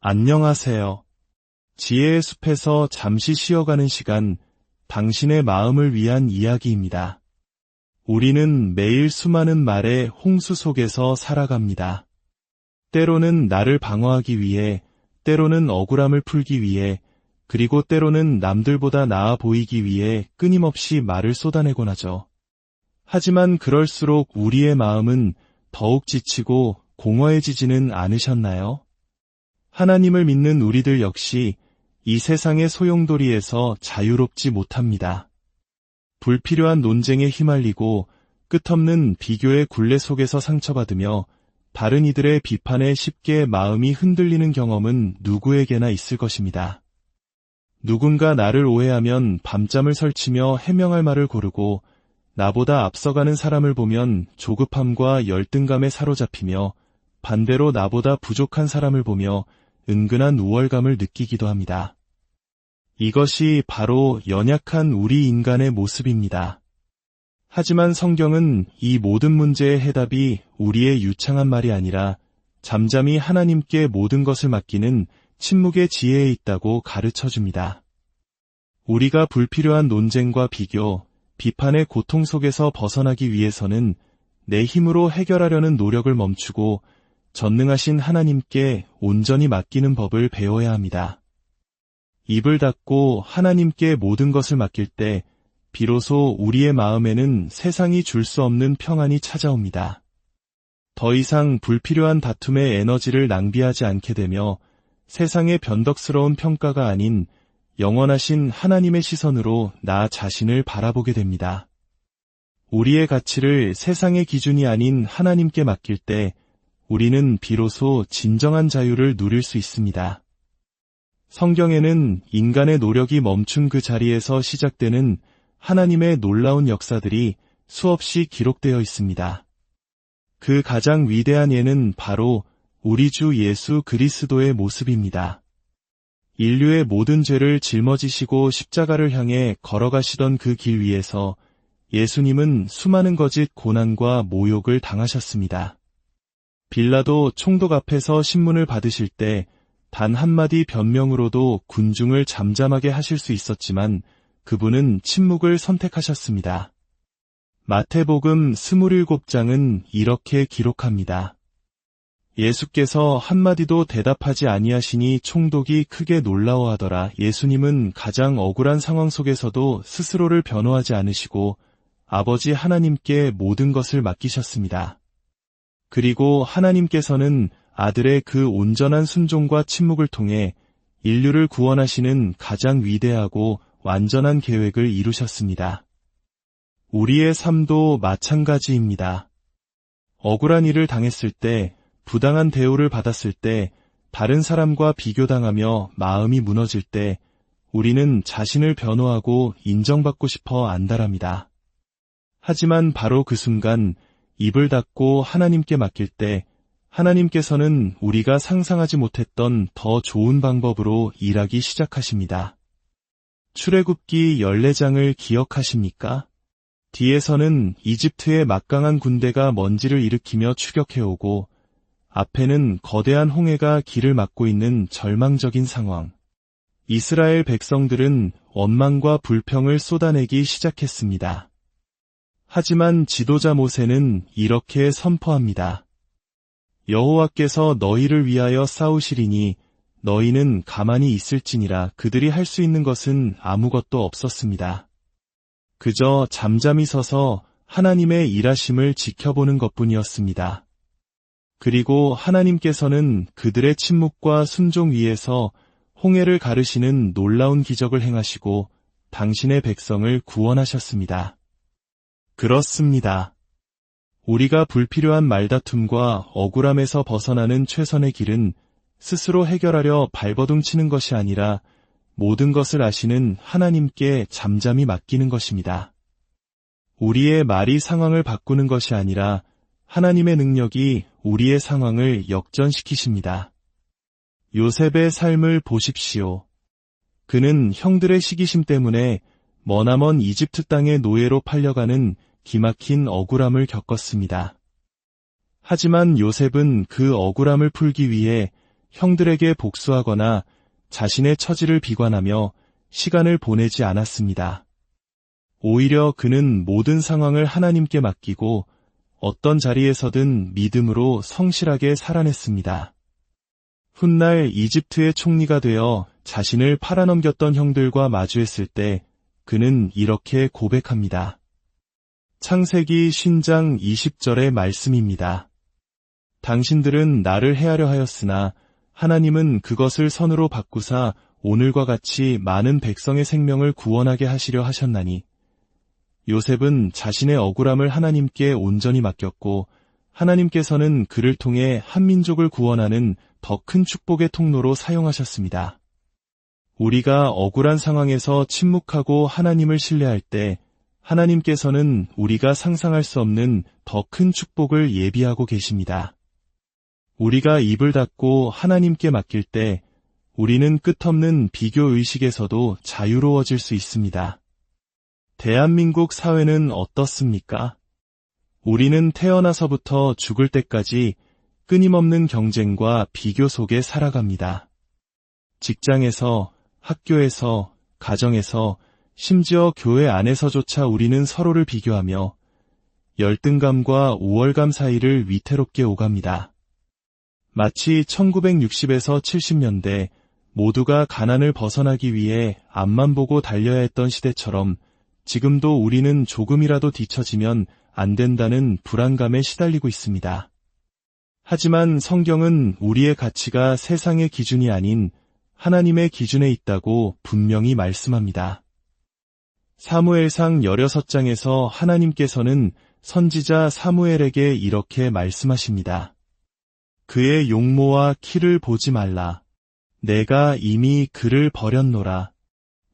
안녕하세요. 지혜의 숲에서 잠시 쉬어가는 시간, 당신의 마음을 위한 이야기입니다. 우리는 매일 수많은 말의 홍수 속에서 살아갑니다. 때로는 나를 방어하기 위해, 때로는 억울함을 풀기 위해, 그리고 때로는 남들보다 나아 보이기 위해 끊임없이 말을 쏟아내곤 하죠. 하지만 그럴수록 우리의 마음은 더욱 지치고 공허해지지는 않으셨나요? 하나님을 믿는 우리들 역시 이 세상의 소용돌이에서 자유롭지 못합니다. 불필요한 논쟁에 휘말리고 끝없는 비교의 굴레 속에서 상처받으며 다른 이들의 비판에 쉽게 마음이 흔들리는 경험은 누구에게나 있을 것입니다. 누군가 나를 오해하면 밤잠을 설치며 해명할 말을 고르고 나보다 앞서가는 사람을 보면 조급함과 열등감에 사로잡히며 반대로 나보다 부족한 사람을 보며 은근한 우월감을 느끼기도 합니다. 이것이 바로 연약한 우리 인간의 모습입니다. 하지만 성경은 이 모든 문제의 해답이 우리의 유창한 말이 아니라 잠잠히 하나님께 모든 것을 맡기는 침묵의 지혜에 있다고 가르쳐줍니다. 우리가 불필요한 논쟁과 비교, 비판의 고통 속에서 벗어나기 위해서는 내 힘으로 해결하려는 노력을 멈추고 전능하신 하나님께 온전히 맡기는 법을 배워야 합니다. 입을 닫고 하나님께 모든 것을 맡길 때 비로소 우리의 마음에는 세상이 줄 수 없는 평안이 찾아옵니다. 더 이상 불필요한 다툼의 에너지를 낭비하지 않게 되며 세상의 변덕스러운 평가가 아닌 영원하신 하나님의 시선으로 나 자신을 바라보게 됩니다. 우리의 가치를 세상의 기준이 아닌 하나님께 맡길 때 우리는 비로소 진정한 자유를 누릴 수 있습니다. 성경에는 인간의 노력이 멈춘 그 자리에서 시작되는 하나님의 놀라운 역사들이 수없이 기록되어 있습니다. 그 가장 위대한 예는 바로 우리 주 예수 그리스도의 모습입니다. 인류의 모든 죄를 짊어지시고 십자가를 향해 걸어가시던 그 길 위에서 예수님은 수많은 거짓 고난과 모욕을 당하셨습니다. 빌라도 총독 앞에서 신문을 받으실 때 단 한마디 변명으로도 군중을 잠잠하게 하실 수 있었지만 그분은 침묵을 선택하셨습니다. 마태복음 27장은 이렇게 기록합니다. 예수께서 한마디도 대답하지 아니하시니 총독이 크게 놀라워하더라. 예수님은 가장 억울한 상황 속에서도 스스로를 변호하지 않으시고 아버지 하나님께 모든 것을 맡기셨습니다. 그리고 하나님께서는 아들의 그 온전한 순종과 침묵을 통해 인류를 구원하시는 가장 위대하고 완전한 계획을 이루셨습니다. 우리의 삶도 마찬가지입니다. 억울한 일을 당했을 때, 부당한 대우를 받았을 때, 다른 사람과 비교당하며 마음이 무너질 때, 우리는 자신을 변호하고 인정받고 싶어 안달합니다. 하지만 바로 그 순간, 입을 닫고 하나님께 맡길 때 하나님께서는 우리가 상상하지 못했던 더 좋은 방법으로 일하기 시작하십니다. 출애굽기 14장을 기억하십니까? 뒤에서는 이집트의 막강한 군대가 먼지를 일으키며 추격해오고 앞에는 거대한 홍해가 길을 막고 있는 절망적인 상황. 이스라엘 백성들은 원망과 불평을 쏟아내기 시작했습니다. 하지만 지도자 모세는 이렇게 선포합니다. 여호와께서 너희를 위하여 싸우시리니 너희는 가만히 있을지니라. 그들이 할 수 있는 것은 아무것도 없었습니다. 그저 잠잠히 서서 하나님의 일하심을 지켜보는 것뿐이었습니다. 그리고 하나님께서는 그들의 침묵과 순종 위에서 홍해를 가르시는 놀라운 기적을 행하시고 당신의 백성을 구원하셨습니다. 그렇습니다. 우리가 불필요한 말다툼과 억울함에서 벗어나는 최선의 길은 스스로 해결하려 발버둥 치는 것이 아니라 모든 것을 아시는 하나님께 잠잠히 맡기는 것입니다. 우리의 말이 상황을 바꾸는 것이 아니라 하나님의 능력이 우리의 상황을 역전시키십니다. 요셉의 삶을 보십시오. 그는 형들의 시기심 때문에 머나먼 이집트 땅의 노예로 팔려가는 기막힌 억울함을 겪었습니다. 하지만 요셉은 그 억울함을 풀기 위해 형들에게 복수하거나 자신의 처지를 비관하며 시간을 보내지 않았습니다. 오히려 그는 모든 상황을 하나님께 맡기고 어떤 자리에서든 믿음으로 성실하게 살아냈습니다. 훗날 이집트의 총리가 되어 자신을 팔아넘겼던 형들과 마주했을 때 그는 이렇게 고백합니다. 창세기 50장 20절의 말씀입니다. 당신들은 나를 해하려 하였으나 하나님은 그것을 선으로 바꾸사 오늘과 같이 많은 백성의 생명을 구원하게 하시려 하셨나니 요셉은 자신의 억울함을 하나님께 온전히 맡겼고 하나님께서는 그를 통해 한 민족을 구원하는 더 큰 축복의 통로로 사용하셨습니다. 우리가 억울한 상황에서 침묵하고 하나님을 신뢰할 때 하나님께서는 우리가 상상할 수 없는 더 큰 축복을 예비하고 계십니다. 우리가 입을 닫고 하나님께 맡길 때 우리는 끝없는 비교의식에서도 자유로워질 수 있습니다. 대한민국 사회는 어떻습니까? 우리는 태어나서부터 죽을 때까지 끊임없는 경쟁과 비교 속에 살아갑니다. 직장에서, 학교에서, 가정에서, 심지어 교회 안에서조차 우리는 서로를 비교하며 열등감과 우월감 사이를 위태롭게 오갑니다. 마치 1960에서 70년대 모두가 가난을 벗어나기 위해 앞만 보고 달려야 했던 시대처럼 지금도 우리는 조금이라도 뒤처지면 안 된다는 불안감에 시달리고 있습니다. 하지만 성경은 우리의 가치가 세상의 기준이 아닌 하나님의 기준에 있다고 분명히 말씀합니다. 사무엘상 16장에서 하나님께서는 선지자 사무엘에게 이렇게 말씀하십니다. 그의 용모와 키를 보지 말라. 내가 이미 그를 버렸노라.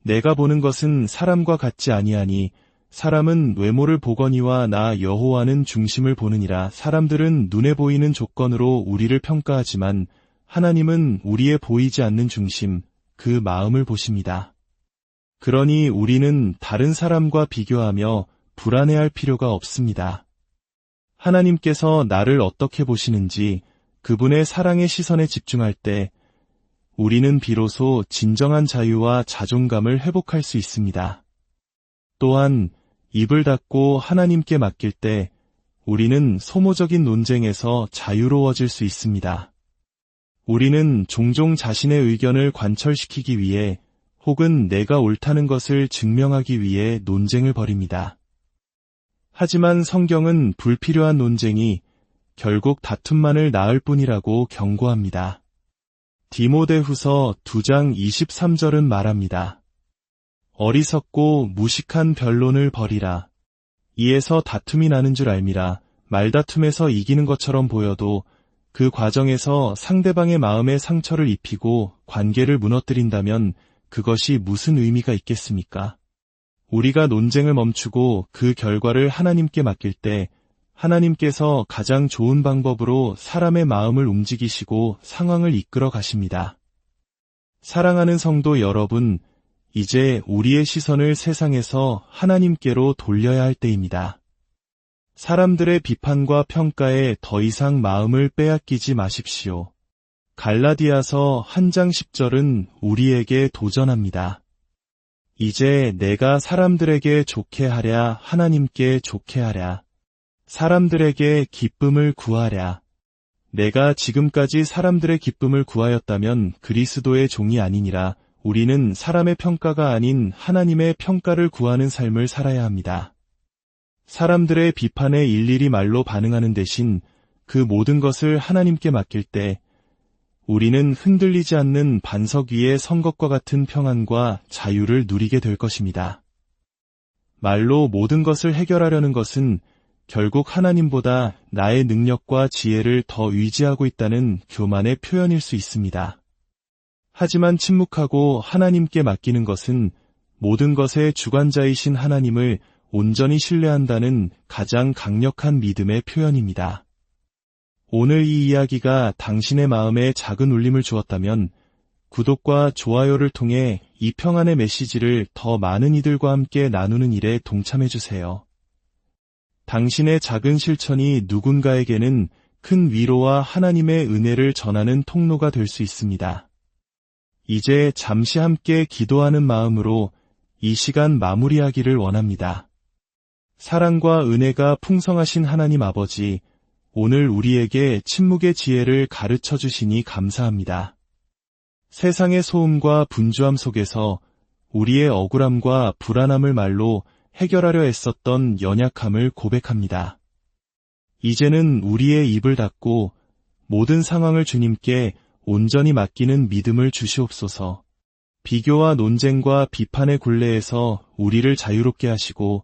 내가 보는 것은 사람과 같지 아니하니 사람은 외모를 보거니와 나 여호와는 중심을 보느니라. 사람들은 눈에 보이는 조건으로 우리를 평가하지만 하나님은 우리의 보이지 않는 중심, 그 마음을 보십니다. 그러니 우리는 다른 사람과 비교하며 불안해할 필요가 없습니다. 하나님께서 나를 어떻게 보시는지 그분의 사랑의 시선에 집중할 때 우리는 비로소 진정한 자유와 자존감을 회복할 수 있습니다. 또한 입을 닫고 하나님께 맡길 때 우리는 소모적인 논쟁에서 자유로워질 수 있습니다. 우리는 종종 자신의 의견을 관철시키기 위해 혹은 내가 옳다는 것을 증명하기 위해 논쟁을 벌입니다. 하지만 성경은 불필요한 논쟁이 결국 다툼만을 낳을 뿐이라고 경고합니다. 디모데후서 2장 23절은 말합니다. 어리석고 무식한 변론을 벌이라. 이에서 다툼이 나는 줄 알미라. 말다툼에서 이기는 것처럼 보여도 그 과정에서 상대방의 마음에 상처를 입히고 관계를 무너뜨린다면 그것이 무슨 의미가 있겠습니까? 우리가 논쟁을 멈추고 그 결과를 하나님께 맡길 때 하나님께서 가장 좋은 방법으로 사람의 마음을 움직이시고 상황을 이끌어 가십니다. 사랑하는 성도 여러분, 이제 우리의 시선을 세상에서 하나님께로 돌려야 할 때입니다. 사람들의 비판과 평가에 더 이상 마음을 빼앗기지 마십시오. 갈라디아서 1장 10절은 우리에게 도전합니다. 이제 내가 사람들에게 좋게 하랴 하나님께 좋게 하랴. 사람들에게 기쁨을 구하랴. 내가 지금까지 사람들의 기쁨을 구하였다면 그리스도의 종이 아니니라. 우리는 사람의 평가가 아닌 하나님의 평가를 구하는 삶을 살아야 합니다. 사람들의 비판에 일일이 말로 반응하는 대신 그 모든 것을 하나님께 맡길 때 우리는 흔들리지 않는 반석 위에 선 것과 같은 평안과 자유를 누리게 될 것입니다. 말로 모든 것을 해결하려는 것은 결국 하나님보다 나의 능력과 지혜를 더 의지하고 있다는 교만의 표현일 수 있습니다. 하지만 침묵하고 하나님께 맡기는 것은 모든 것의 주관자이신 하나님을 온전히 신뢰한다는 가장 강력한 믿음의 표현입니다. 오늘 이 이야기가 당신의 마음에 작은 울림을 주었다면 구독과 좋아요를 통해 이 평안의 메시지를 더 많은 이들과 함께 나누는 일에 동참해 주세요. 당신의 작은 실천이 누군가에게는 큰 위로와 하나님의 은혜를 전하는 통로가 될 수 있습니다. 이제 잠시 함께 기도하는 마음으로 이 시간 마무리하기를 원합니다. 사랑과 은혜가 풍성하신 하나님 아버지, 오늘 우리에게 침묵의 지혜를 가르쳐 주시니 감사합니다. 세상의 소음과 분주함 속에서 우리의 억울함과 불안함을 말로 해결하려 애썼던 연약함을 고백합니다. 이제는 우리의 입을 닫고 모든 상황을 주님께 온전히 맡기는 믿음을 주시옵소서. 비교와 논쟁과 비판의 굴레에서 우리를 자유롭게 하시고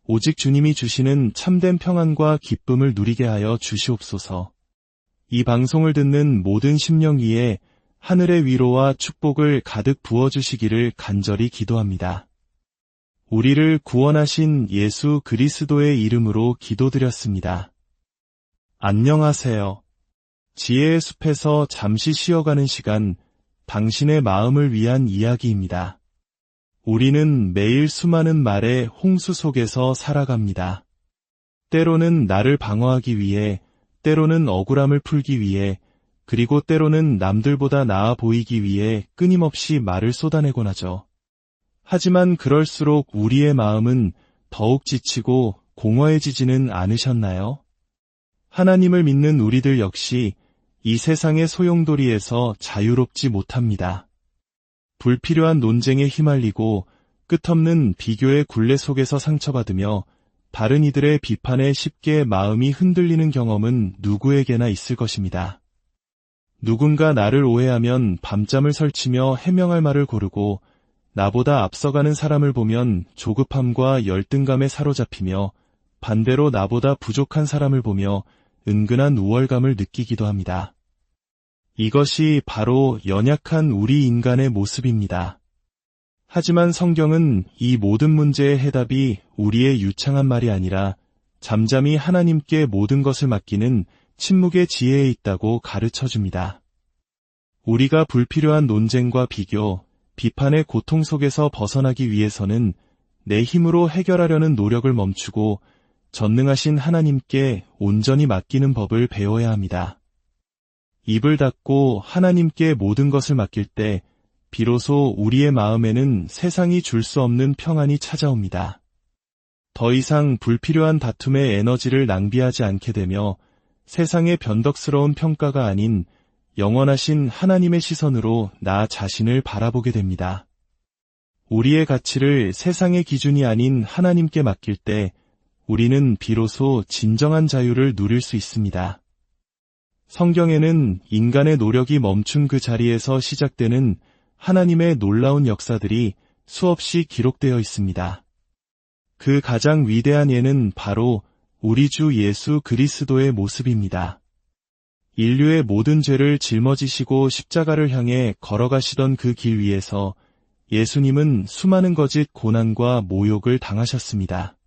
오직 주님이 주시는 참된 평안과 기쁨을 누리게 하여 주시옵소서. 이 방송을 듣는 모든 심령 위에 하늘의 위로와 축복을 가득 부어주시기를 간절히 기도합니다. 우리를 구원하신 예수 그리스도의 이름으로 기도드렸습니다. 안녕하세요. 지혜의 숲에서 잠시 쉬어가는 시간, 당신의 마음을 위한 이야기입니다. 우리는 매일 수많은 말의 홍수 속에서 살아갑니다. 때로는 나를 방어하기 위해, 때로는 억울함을 풀기 위해, 그리고 때로는 남들보다 나아 보이기 위해 끊임없이 말을 쏟아내곤 하죠. 하지만 그럴수록 우리의 마음은 더욱 지치고 공허해지지는 않으셨나요? 하나님을 믿는 우리들 역시 이 세상의 소용돌이에서 자유롭지 못합니다. 불필요한 논쟁에 휘말리고 끝없는 비교의 굴레 속에서 상처받으며 다른 이들의 비판에 쉽게 마음이 흔들리는 경험은 누구에게나 있을 것입니다. 누군가 나를 오해하면 밤잠을 설치며 해명할 말을 고르고 나보다 앞서가는 사람을 보면 조급함과 열등감에 사로잡히며 반대로 나보다 부족한 사람을 보며 은근한 우월감을 느끼기도 합니다. 이것이 바로 연약한 우리 인간의 모습입니다. 하지만 성경은 이 모든 문제의 해답이 우리의 유창한 말이 아니라 잠잠히 하나님께 모든 것을 맡기는 침묵의 지혜에 있다고 가르쳐줍니다. 우리가 불필요한 논쟁과 비교, 비판의 고통 속에서 벗어나기 위해서는 내 힘으로 해결하려는 노력을 멈추고 전능하신 하나님께 온전히 맡기는 법을 배워야 합니다. 입을 닫고 하나님께 모든 것을 맡길 때 비로소 우리의 마음에는 세상이 줄 수 없는 평안이 찾아옵니다. 더 이상 불필요한 다툼의 에너지를 낭비하지 않게 되며 세상의 변덕스러운 평가가 아닌 영원하신 하나님의 시선으로 나 자신을 바라보게 됩니다. 우리의 가치를 세상의 기준이 아닌 하나님께 맡길 때 우리는 비로소 진정한 자유를 누릴 수 있습니다. 성경에는 인간의 노력이 멈춘 그 자리에서 시작되는 하나님의 놀라운 역사들이 수없이 기록되어 있습니다. 그 가장 위대한 예는 바로 우리 주 예수 그리스도의 모습입니다. 인류의 모든 죄를 짊어지시고 십자가를 향해 걸어가시던 그 길 위에서 예수님은 수많은 거짓 고난과 모욕을 당하셨습니다.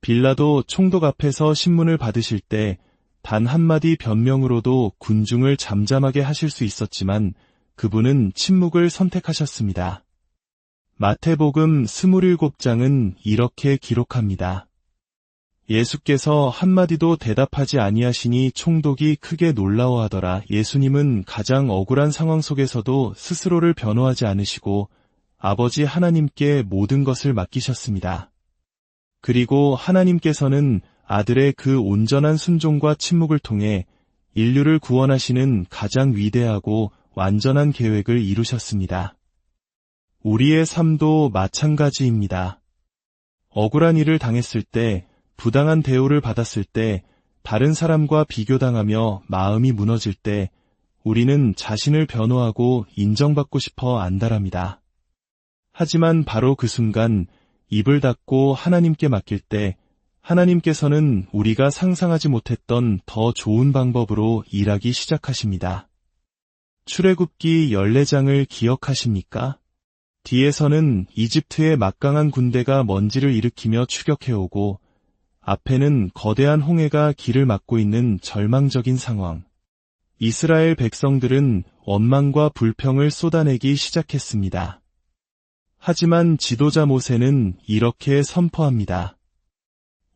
빌라도 총독 앞에서 신문을 받으실 때 단 한마디 변명으로도 군중을 잠잠하게 하실 수 있었지만 그분은 침묵을 선택하셨습니다. 마태복음 27장은 이렇게 기록합니다. 예수께서 한마디도 대답하지 아니하시니 총독이 크게 놀라워하더라. 예수님은 가장 억울한 상황 속에서도 스스로를 변호하지 않으시고 아버지 하나님께 모든 것을 맡기셨습니다. 그리고 하나님께서는 아들의 그 온전한 순종과 침묵을 통해 인류를 구원하시는 가장 위대하고 완전한 계획을 이루셨습니다. 우리의 삶도 마찬가지입니다. 억울한 일을 당했을 때, 부당한 대우를 받았을 때, 다른 사람과 비교당하며 마음이 무너질 때, 우리는 자신을 변호하고 인정받고 싶어 안달합니다. 하지만 바로 그 순간 입을 닫고 하나님께 맡길 때 하나님께서는 우리가 상상하지 못했던 더 좋은 방법으로 일하기 시작하십니다. 출애굽기 14장을 기억하십니까? 뒤에서는 이집트의 막강한 군대가 먼지를 일으키며 추격해오고 앞에는 거대한 홍해가 길을 막고 있는 절망적인 상황. 이스라엘 백성들은 원망과 불평을 쏟아내기 시작했습니다. 하지만 지도자 모세는 이렇게 선포합니다.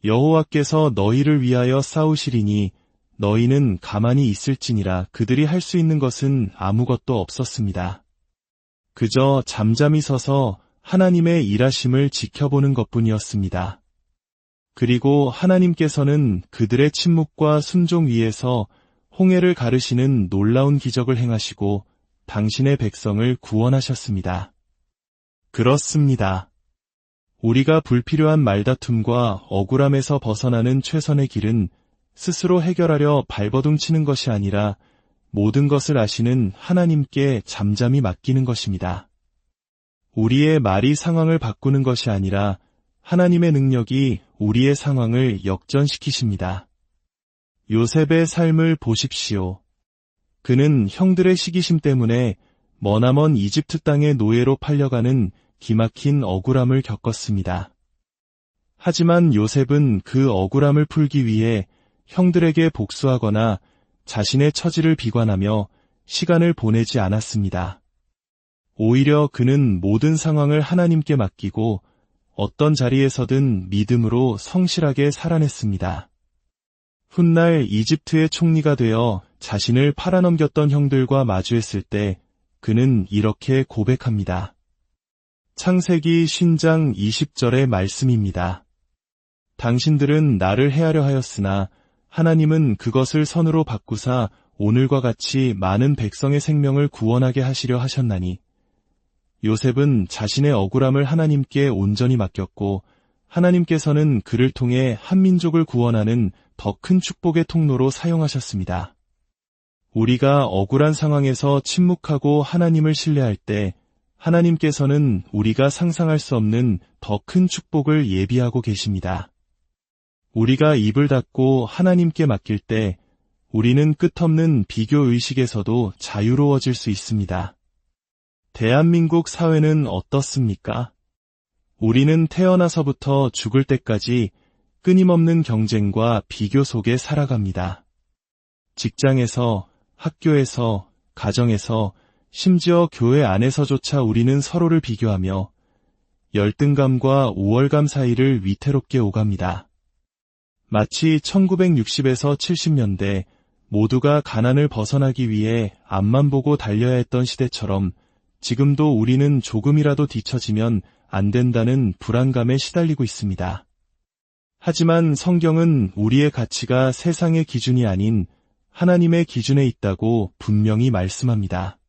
여호와께서 너희를 위하여 싸우시리니 너희는 가만히 있을지니라. 그들이 할 수 있는 것은 아무것도 없었습니다. 그저 잠잠히 서서 하나님의 일하심을 지켜보는 것뿐이었습니다. 그리고 하나님께서는 그들의 침묵과 순종 위에서 홍해를 가르시는 놀라운 기적을 행하시고 당신의 백성을 구원하셨습니다. 그렇습니다. 우리가 불필요한 말다툼과 억울함에서 벗어나는 최선의 길은 스스로 해결하려 발버둥치는 것이 아니라 모든 것을 아시는 하나님께 잠잠히 맡기는 것입니다. 우리의 말이 상황을 바꾸는 것이 아니라 하나님의 능력이 우리의 상황을 역전시키십니다. 요셉의 삶을 보십시오. 그는 형들의 시기심 때문에 머나먼 이집트 땅의 노예로 팔려가는 기막힌 억울함을 겪었습니다. 하지만 요셉은 그 억울함을 풀기 위해 형들에게 복수하거나 자신의 처지를 비관하며 시간을 보내지 않았습니다. 오히려 그는 모든 상황을 하나님께 맡기고 어떤 자리에서든 믿음으로 성실하게 살아냈습니다. 훗날 이집트의 총리가 되어 자신을 팔아넘겼던 형들과 마주했을 때 그는 이렇게 고백합니다. 창세기 50장 20절의 말씀입니다. 당신들은 나를 해하려 하였으나 하나님은 그것을 선으로 바꾸사 오늘과 같이 많은 백성의 생명을 구원하게 하시려 하셨나니. 요셉은 자신의 억울함을 하나님께 온전히 맡겼고 하나님께서는 그를 통해 한 민족을 구원하는 더 큰 축복의 통로로 사용하셨습니다. 우리가 억울한 상황에서 침묵하고 하나님을 신뢰할 때 하나님께서는 우리가 상상할 수 없는 더 큰 축복을 예비하고 계십니다. 우리가 입을 닫고 하나님께 맡길 때 우리는 끝없는 비교의식에서도 자유로워질 수 있습니다. 대한민국 사회는 어떻습니까? 우리는 태어나서부터 죽을 때까지 끊임없는 경쟁과 비교 속에 살아갑니다. 직장에서, 학교에서, 가정에서, 심지어 교회 안에서조차 우리는 서로를 비교하며 열등감과 우월감 사이를 위태롭게 오갑니다. 마치 1960에서 70년대 모두가 가난을 벗어나기 위해 앞만 보고 달려야 했던 시대처럼 지금도 우리는 조금이라도 뒤처지면 안 된다는 불안감에 시달리고 있습니다. 하지만 성경은 우리의 가치가 세상의 기준이 아닌 하나님의 기준에 있다고 분명히 말씀합니다.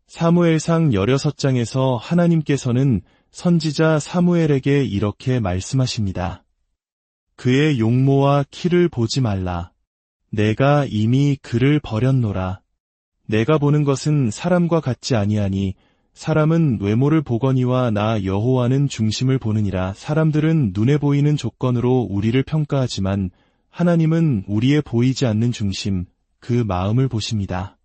사무엘상 16장에서 하나님께서는 선지자 사무엘에게 이렇게 말씀하십니다. 그의 용모와 키를 보지 말라. 내가 이미 그를 버렸노라. 내가 보는 것은 사람과 같지 아니하니 사람은 외모를 보거니와 나 여호와는 중심을 보느니라. 사람들은 눈에 보이는 조건으로 우리를 평가하지만 하나님은 우리의 보이지 않는 중심, 그 마음을 보십니다.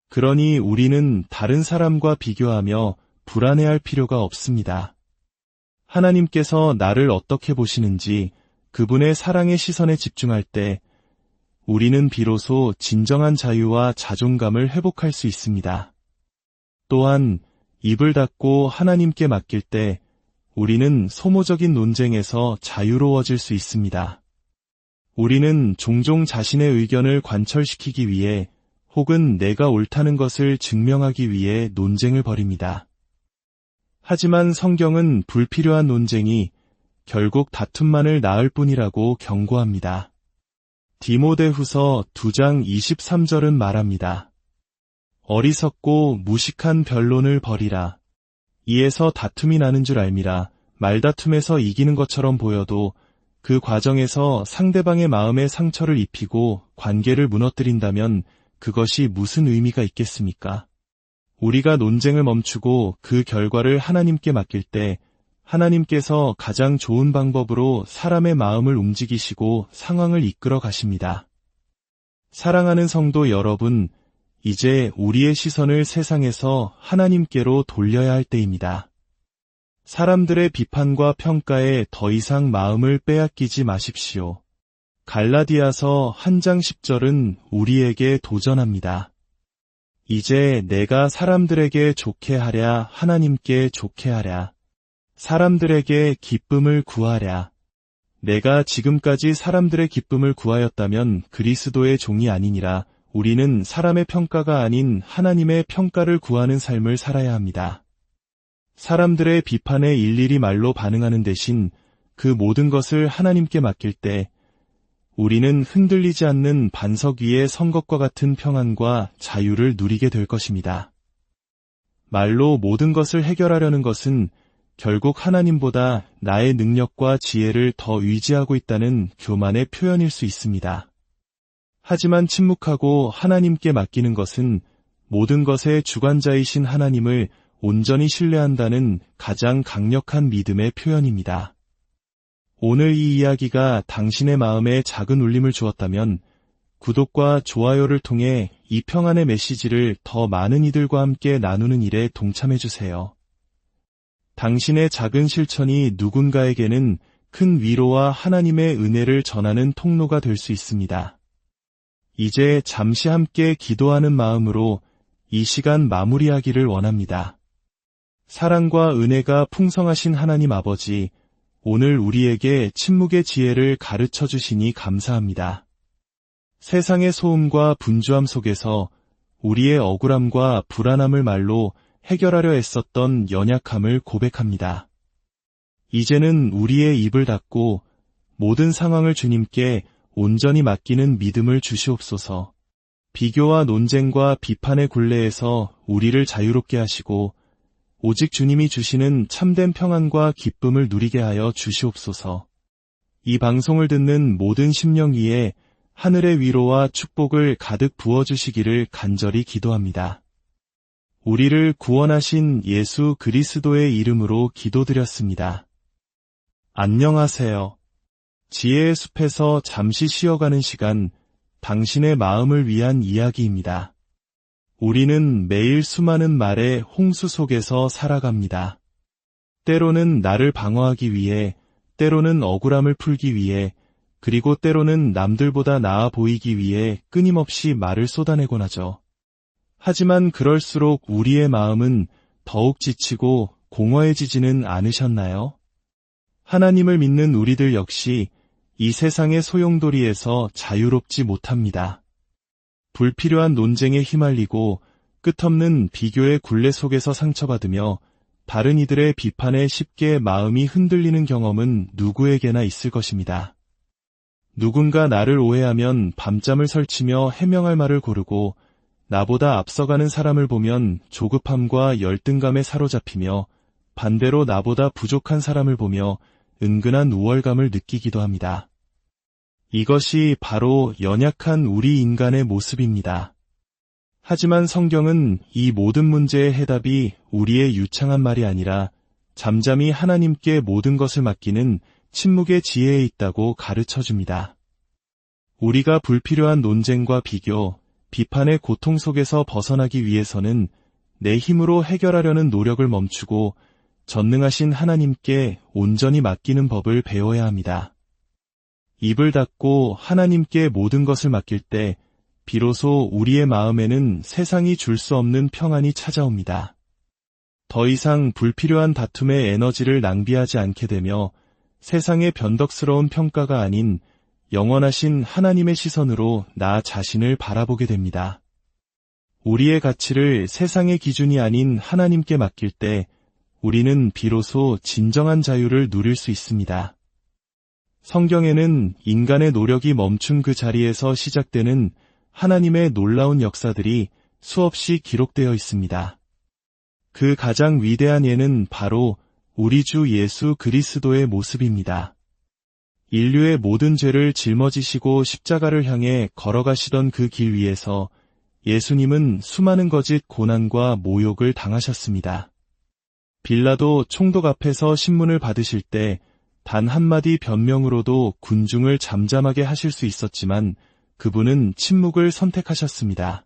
그러니 우리는 다른 사람과 비교하며 불안해할 필요가 없습니다. 하나님께서 나를 어떻게 보시는지 그분의 사랑의 시선에 집중할 때 우리는 비로소 진정한 자유와 자존감을 회복할 수 있습니다. 또한 입을 닫고 하나님께 맡길 때 우리는 소모적인 논쟁에서 자유로워질 수 있습니다. 우리는 종종 자신의 의견을 관철시키기 위해 혹은 내가 옳다는 것을 증명하기 위해 논쟁을 벌입니다. 하지만 성경은 불필요한 논쟁이 결국 다툼만을 낳을 뿐이라고 경고합니다. 디모데후서 2장 23절은 말합니다. 어리석고 무식한 변론을 벌이라. 이에서 다툼이 나는 줄 알미라. 말다툼에서 이기는 것처럼 보여도 그 과정에서 상대방의 마음에 상처를 입히고 관계를 무너뜨린다면 그것이 무슨 의미가 있겠습니까? 우리가 논쟁을 멈추고 그 결과를 하나님께 맡길 때 하나님께서 가장 좋은 방법으로 사람의 마음을 움직이시고 상황을 이끌어 가십니다. 사랑하는 성도 여러분, 이제 우리의 시선을 세상에서 하나님께로 돌려야 할 때입니다. 사람들의 비판과 평가에 더 이상 마음을 빼앗기지 마십시오. 갈라디아서 1장 10절은 우리에게 도전합니다. 이제 내가 사람들에게 좋게 하랴 하나님께 좋게 하랴. 사람들에게 기쁨을 구하랴. 내가 지금까지 사람들의 기쁨을 구하였다면 그리스도의 종이 아니니라. 우리는 사람의 평가가 아닌 하나님의 평가를 구하는 삶을 살아야 합니다. 사람들의 비판에 일일이 말로 반응하는 대신 그 모든 것을 하나님께 맡길 때 우리는 흔들리지 않는 반석 위의 선 것과 같은 평안과 자유를 누리게 될 것입니다. 말로 모든 것을 해결하려는 것은 결국 하나님보다 나의 능력과 지혜를 더 의지하고 있다는 교만의 표현일 수 있습니다. 하지만 침묵하고 하나님께 맡기는 것은 모든 것의 주관자이신 하나님을 온전히 신뢰한다는 가장 강력한 믿음의 표현입니다. 오늘 이 이야기가 당신의 마음에 작은 울림을 주었다면 구독과 좋아요를 통해 이 평안의 메시지를 더 많은 이들과 함께 나누는 일에 동참해주세요. 당신의 작은 실천이 누군가에게는 큰 위로와 하나님의 은혜를 전하는 통로가 될 수 있습니다. 이제 잠시 함께 기도하는 마음으로 이 시간 마무리하기를 원합니다. 사랑과 은혜가 풍성하신 하나님 아버지, 오늘 우리에게 침묵의 지혜를 가르쳐 주시니 감사합니다. 세상의 소음과 분주함 속에서 우리의 억울함과 불안함을 말로 해결하려 애썼던 연약함을 고백합니다. 이제는 우리의 입을 닫고 모든 상황을 주님께 온전히 맡기는 믿음을 주시옵소서. 비교와 논쟁과 비판의 굴레에서 우리를 자유롭게 하시고 오직 주님이 주시는 참된 평안과 기쁨을 누리게 하여 주시옵소서. 이 방송을 듣는 모든 심령 위에 하늘의 위로와 축복을 가득 부어주시기를 간절히 기도합니다. 우리를 구원하신 예수 그리스도의 이름으로 기도드렸습니다. 안녕하세요. 지혜의 숲에서 잠시 쉬어가는 시간, 당신의 마음을 위한 이야기입니다. 우리는 매일 수많은 말의 홍수 속에서 살아갑니다. 때로는 나를 방어하기 위해, 때로는 억울함을 풀기 위해, 그리고 때로는 남들보다 나아 보이기 위해 끊임없이 말을 쏟아내곤 하죠. 하지만 그럴수록 우리의 마음은 더욱 지치고 공허해지지는 않으셨나요? 하나님을 믿는 우리들 역시 이 세상의 소용돌이에서 자유롭지 못합니다. 불필요한 논쟁에 휘말리고 끝없는 비교의 굴레 속에서 상처받으며 다른 이들의 비판에 쉽게 마음이 흔들리는 경험은 누구에게나 있을 것입니다. 누군가 나를 오해하면 밤잠을 설치며 해명할 말을 고르고 나보다 앞서가는 사람을 보면 조급함과 열등감에 사로잡히며 반대로 나보다 부족한 사람을 보며 은근한 우월감을 느끼기도 합니다. 이것이 바로 연약한 우리 인간의 모습입니다. 하지만 성경은 이 모든 문제의 해답이 우리의 유창한 말이 아니라 잠잠히 하나님께 모든 것을 맡기는 침묵의 지혜에 있다고 가르쳐줍니다. 우리가 불필요한 논쟁과 비교, 비판의 고통 속에서 벗어나기 위해서는 내 힘으로 해결하려는 노력을 멈추고 전능하신 하나님께 온전히 맡기는 법을 배워야 합니다. 입을 닫고 하나님께 모든 것을 맡길 때 비로소 우리의 마음에는 세상이 줄 수 없는 평안이 찾아옵니다. 더 이상 불필요한 다툼의 에너지를 낭비하지 않게 되며 세상의 변덕스러운 평가가 아닌 영원하신 하나님의 시선으로 나 자신을 바라보게 됩니다. 우리의 가치를 세상의 기준이 아닌 하나님께 맡길 때 우리는 비로소 진정한 자유를 누릴 수 있습니다. 성경에는 인간의 노력이 멈춘 그 자리에서 시작되는 하나님의 놀라운 역사들이 수없이 기록되어 있습니다. 그 가장 위대한 예는 바로 우리 주 예수 그리스도의 모습입니다. 인류의 모든 죄를 짊어지시고 십자가를 향해 걸어가시던 그 길 위에서 예수님은 수많은 거짓 고난과 모욕을 당하셨습니다. 빌라도 총독 앞에서 신문을 받으실 때 단 한마디 변명으로도 군중을 잠잠하게 하실 수 있었지만 그분은 침묵을 선택하셨습니다.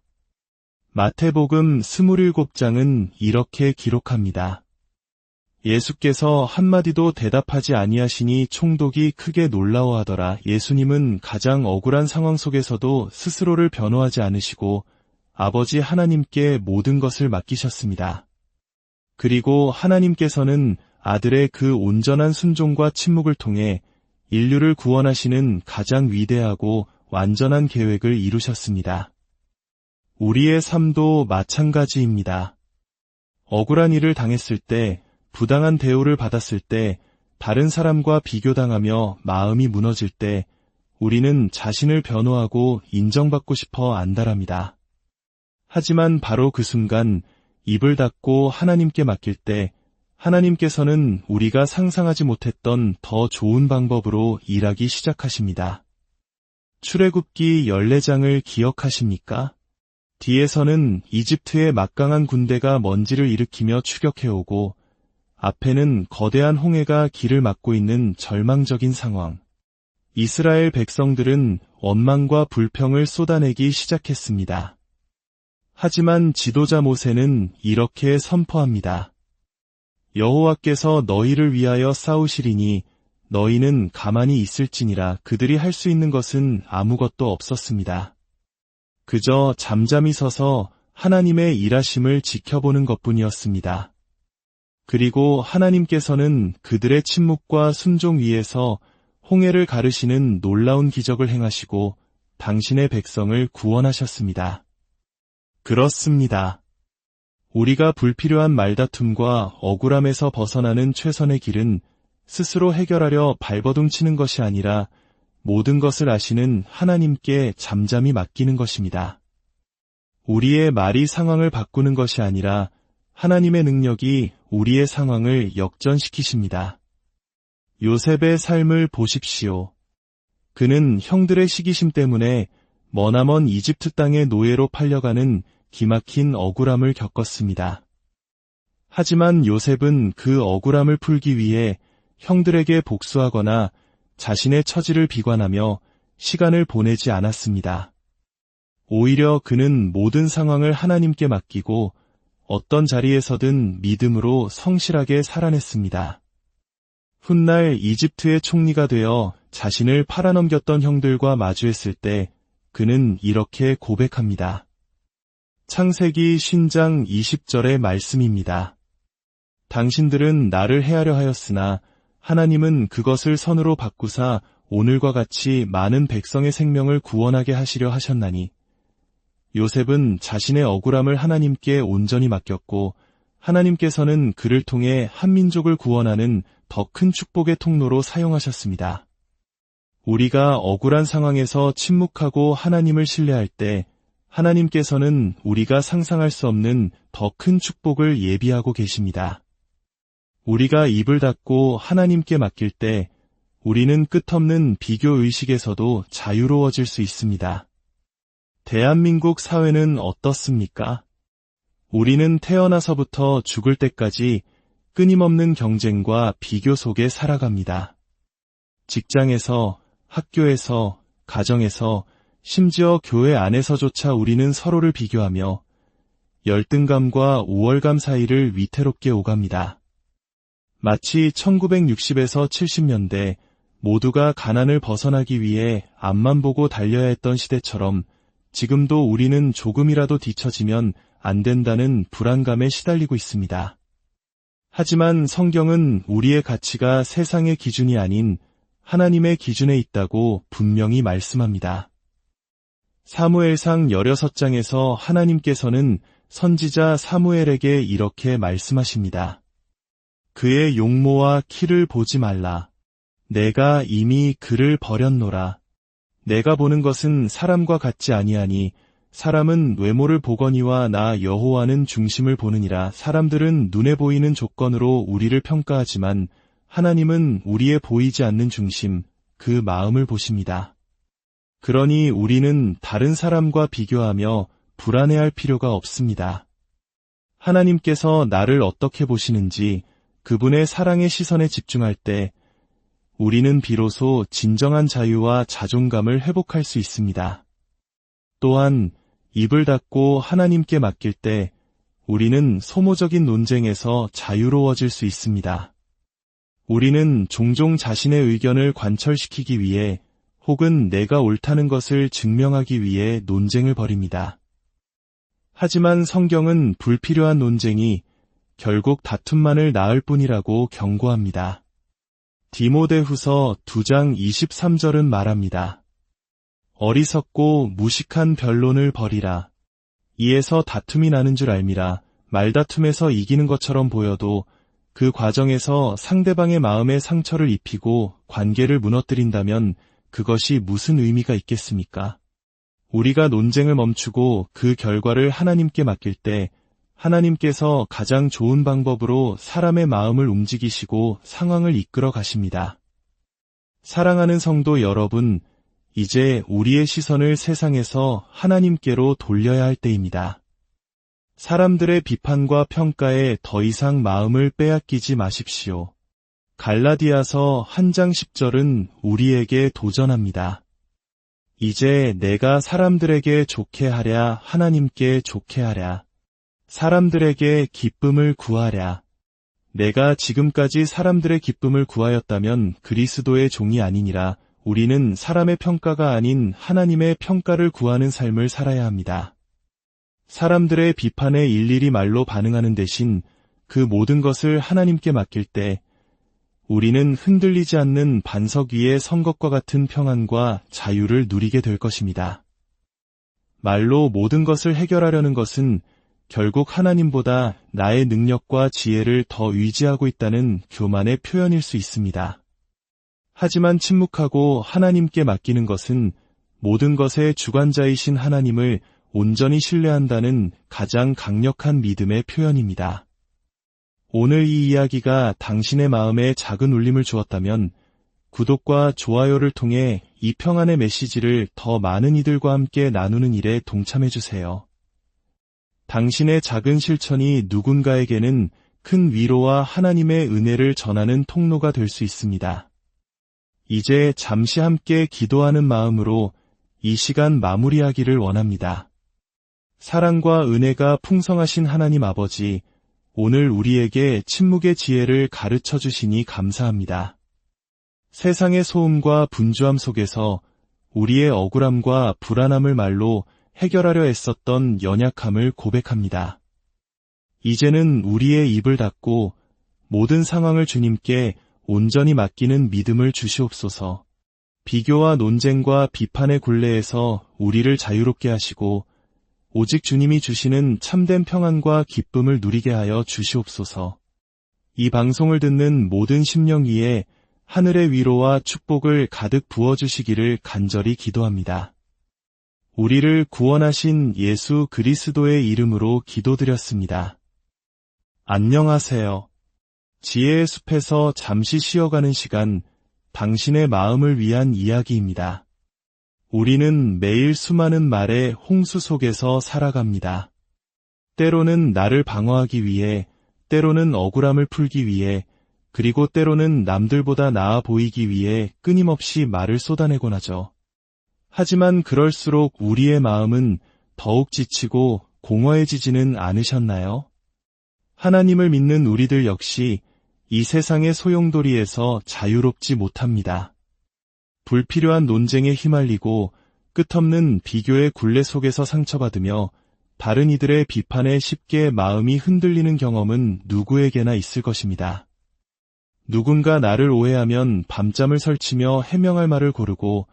마태복음 27장은 이렇게 기록합니다. 예수께서 한마디도 대답하지 아니하시니 총독이 크게 놀라워하더라. 예수님은 가장 억울한 상황 속에서도 스스로를 변호하지 않으시고 아버지 하나님께 모든 것을 맡기셨습니다. 그리고 하나님께서는 아들의 그 온전한 순종과 침묵을 통해 인류를 구원하시는 가장 위대하고 완전한 계획을 이루셨습니다. 우리의 삶도 마찬가지입니다. 억울한 일을 당했을 때, 부당한 대우를 받았을 때, 다른 사람과 비교당하며 마음이 무너질 때, 우리는 자신을 변호하고 인정받고 싶어 안달합니다. 하지만 바로 그 순간 입을 닫고 하나님께 맡길 때 하나님께서는 우리가 상상하지 못했던 더 좋은 방법으로 일하기 시작하십니다. 출애굽기 14장을 기억하십니까? 뒤에서는 이집트의 막강한 군대가 먼지를 일으키며 추격해오고 앞에는 거대한 홍해가 길을 막고 있는 절망적인 상황. 이스라엘 백성들은 원망과 불평을 쏟아내기 시작했습니다. 하지만 지도자 모세는 이렇게 선포합니다. 여호와께서 너희를 위하여 싸우시리니 너희는 가만히 있을지니라. 그들이 할 수 있는 것은 아무것도 없었습니다. 그저 잠잠히 서서 하나님의 일하심을 지켜보는 것뿐이었습니다. 그리고 하나님께서는 그들의 침묵과 순종 위에서 홍해를 가르시는 놀라운 기적을 행하시고 당신의 백성을 구원하셨습니다. 그렇습니다. 우리가 불필요한 말다툼과 억울함에서 벗어나는 최선의 길은 스스로 해결하려 발버둥 치는 것이 아니라 모든 것을 아시는 하나님께 잠잠히 맡기는 것입니다. 우리의 말이 상황을 바꾸는 것이 아니라 하나님의 능력이 우리의 상황을 역전시키십니다. 요셉의 삶을 보십시오. 그는 형들의 시기심 때문에 머나먼 이집트 땅의 노예로 팔려가는 기막힌 억울함을 겪었습니다. 하지만 요셉은 그 억울함을 풀기 위해 형들에게 복수하거나 자신의 처지를 비관하며 시간을 보내지 않았습니다. 오히려 그는 모든 상황을 하나님께 맡기고 어떤 자리에서든 믿음으로 성실하게 살아냈습니다. 훗날 이집트의 총리가 되어 자신을 팔아넘겼던 형들과 마주했을 때 그는 이렇게 고백합니다. 창세기 50장 20절의 말씀입니다. 당신들은 나를 해하려 하였으나 하나님은 그것을 선으로 바꾸사 오늘과 같이 많은 백성의 생명을 구원하게 하시려 하셨나니 요셉은 자신의 억울함을 하나님께 온전히 맡겼고 하나님께서는 그를 통해 한 민족을 구원하는 더 큰 축복의 통로로 사용하셨습니다. 우리가 억울한 상황에서 침묵하고 하나님을 신뢰할 때 하나님께서는 우리가 상상할 수 없는 더 큰 축복을 예비하고 계십니다. 우리가 입을 닫고 하나님께 맡길 때 우리는 끝없는 비교의식에서도 자유로워질 수 있습니다. 대한민국 사회는 어떻습니까? 우리는 태어나서부터 죽을 때까지 끊임없는 경쟁과 비교 속에 살아갑니다. 직장에서, 학교에서, 가정에서, 심지어 교회 안에서조차 우리는 서로를 비교하며 열등감과 우월감 사이를 위태롭게 오갑니다. 마치 1960에서 70년대 모두가 가난을 벗어나기 위해 앞만 보고 달려야 했던 시대처럼 지금도 우리는 조금이라도 뒤처지면 안 된다는 불안감에 시달리고 있습니다. 하지만 성경은 우리의 가치가 세상의 기준이 아닌 하나님의 기준에 있다고 분명히 말씀합니다. 사무엘상 16장에서 하나님께서는 선지자 사무엘에게 이렇게 말씀하십니다. 그의 용모와 키를 보지 말라. 내가 이미 그를 버렸노라. 내가 보는 것은 사람과 같지 아니하니 사람은 외모를 보거니와 나 여호와는 중심을 보느니라. 사람들은 눈에 보이는 조건으로 우리를 평가하지만 하나님은 우리의 보이지 않는 중심, 그 마음을 보십니다. 그러니 우리는 다른 사람과 비교하며 불안해할 필요가 없습니다. 하나님께서 나를 어떻게 보시는지 그분의 사랑의 시선에 집중할 때 우리는 비로소 진정한 자유와 자존감을 회복할 수 있습니다. 또한 입을 닫고 하나님께 맡길 때 우리는 소모적인 논쟁에서 자유로워질 수 있습니다. 우리는 종종 자신의 의견을 관철시키기 위해 혹은 내가 옳다는 것을 증명하기 위해 논쟁을 벌입니다. 하지만 성경은 불필요한 논쟁이 결국 다툼만을 낳을 뿐이라고 경고합니다. 디모데후서 2장 23절은 말합니다. 어리석고 무식한 변론을 버리라. 이에서 다툼이 나는 줄 알미라. 말다툼에서 이기는 것처럼 보여도 그 과정에서 상대방의 마음에 상처를 입히고 관계를 무너뜨린다면 그것이 무슨 의미가 있겠습니까? 우리가 논쟁을 멈추고 그 결과를 하나님께 맡길 때 하나님께서 가장 좋은 방법으로 사람의 마음을 움직이시고 상황을 이끌어 가십니다. 사랑하는 성도 여러분, 이제 우리의 시선을 세상에서 하나님께로 돌려야 할 때입니다. 사람들의 비판과 평가에 더 이상 마음을 빼앗기지 마십시오. 갈라디아서 1장 10절은 우리에게 도전합니다. 이제 내가 사람들에게 좋게 하랴 하나님께 좋게 하랴. 사람들에게 기쁨을 구하랴. 내가 지금까지 사람들의 기쁨을 구하였다면 그리스도의 종이 아니니라. 우리는 사람의 평가가 아닌 하나님의 평가를 구하는 삶을 살아야 합니다. 사람들의 비판에 일일이 말로 반응하는 대신 그 모든 것을 하나님께 맡길 때 우리는 흔들리지 않는 반석 위의 선 것과 같은 평안과 자유를 누리게 될 것입니다. 말로 모든 것을 해결하려는 것은 결국 하나님보다 나의 능력과 지혜를 더 의지하고 있다는 교만의 표현일 수 있습니다. 하지만 침묵하고 하나님께 맡기는 것은 모든 것의 주관자이신 하나님을 온전히 신뢰한다는 가장 강력한 믿음의 표현입니다. 오늘 이 이야기가 당신의 마음에 작은 울림을 주었다면 구독과 좋아요를 통해 이 평안의 메시지를 더 많은 이들과 함께 나누는 일에 동참해주세요. 당신의 작은 실천이 누군가에게는 큰 위로와 하나님의 은혜를 전하는 통로가 될 수 있습니다. 이제 잠시 함께 기도하는 마음으로 이 시간 마무리하기를 원합니다. 사랑과 은혜가 풍성하신 하나님 아버지, 오늘 우리에게 침묵의 지혜를 가르쳐 주시니 감사합니다. 세상의 소음과 분주함 속에서 우리의 억울함과 불안함을 말로 해결하려 애썼던 연약함을 고백합니다. 이제는 우리의 입을 닫고 모든 상황을 주님께 온전히 맡기는 믿음을 주시옵소서. 비교와 논쟁과 비판의 굴레에서 우리를 자유롭게 하시고 오직 주님이 주시는 참된 평안과 기쁨을 누리게 하여 주시옵소서. 이 방송을 듣는 모든 심령 위에 하늘의 위로와 축복을 가득 부어주시기를 간절히 기도합니다. 우리를 구원하신 예수 그리스도의 이름으로 기도드렸습니다. 안녕하세요. 지혜의 숲에서 잠시 쉬어가는 시간, 당신의 마음을 위한 이야기입니다. 우리는 매일 수많은 말의 홍수 속에서 살아갑니다. 때로는 나를 방어하기 위해, 때로는 억울함을 풀기 위해, 그리고 때로는 남들보다 나아 보이기 위해 끊임없이 말을 쏟아내곤 하죠. 하지만 그럴수록 우리의 마음은 더욱 지치고 공허해지지는 않으셨나요? 하나님을 믿는 우리들 역시 이 세상의 소용돌이에서 자유롭지 못합니다. 불필요한 논쟁에 휘말리고 끝없는 비교의 굴레 속에서 상처받으며 다른 이들의 비판에 쉽게 마음이 흔들리는 경험은 누구에게나 있을 것입니다. 누군가 나를 오해하면 밤잠을 설치며 해명할 말을 고르고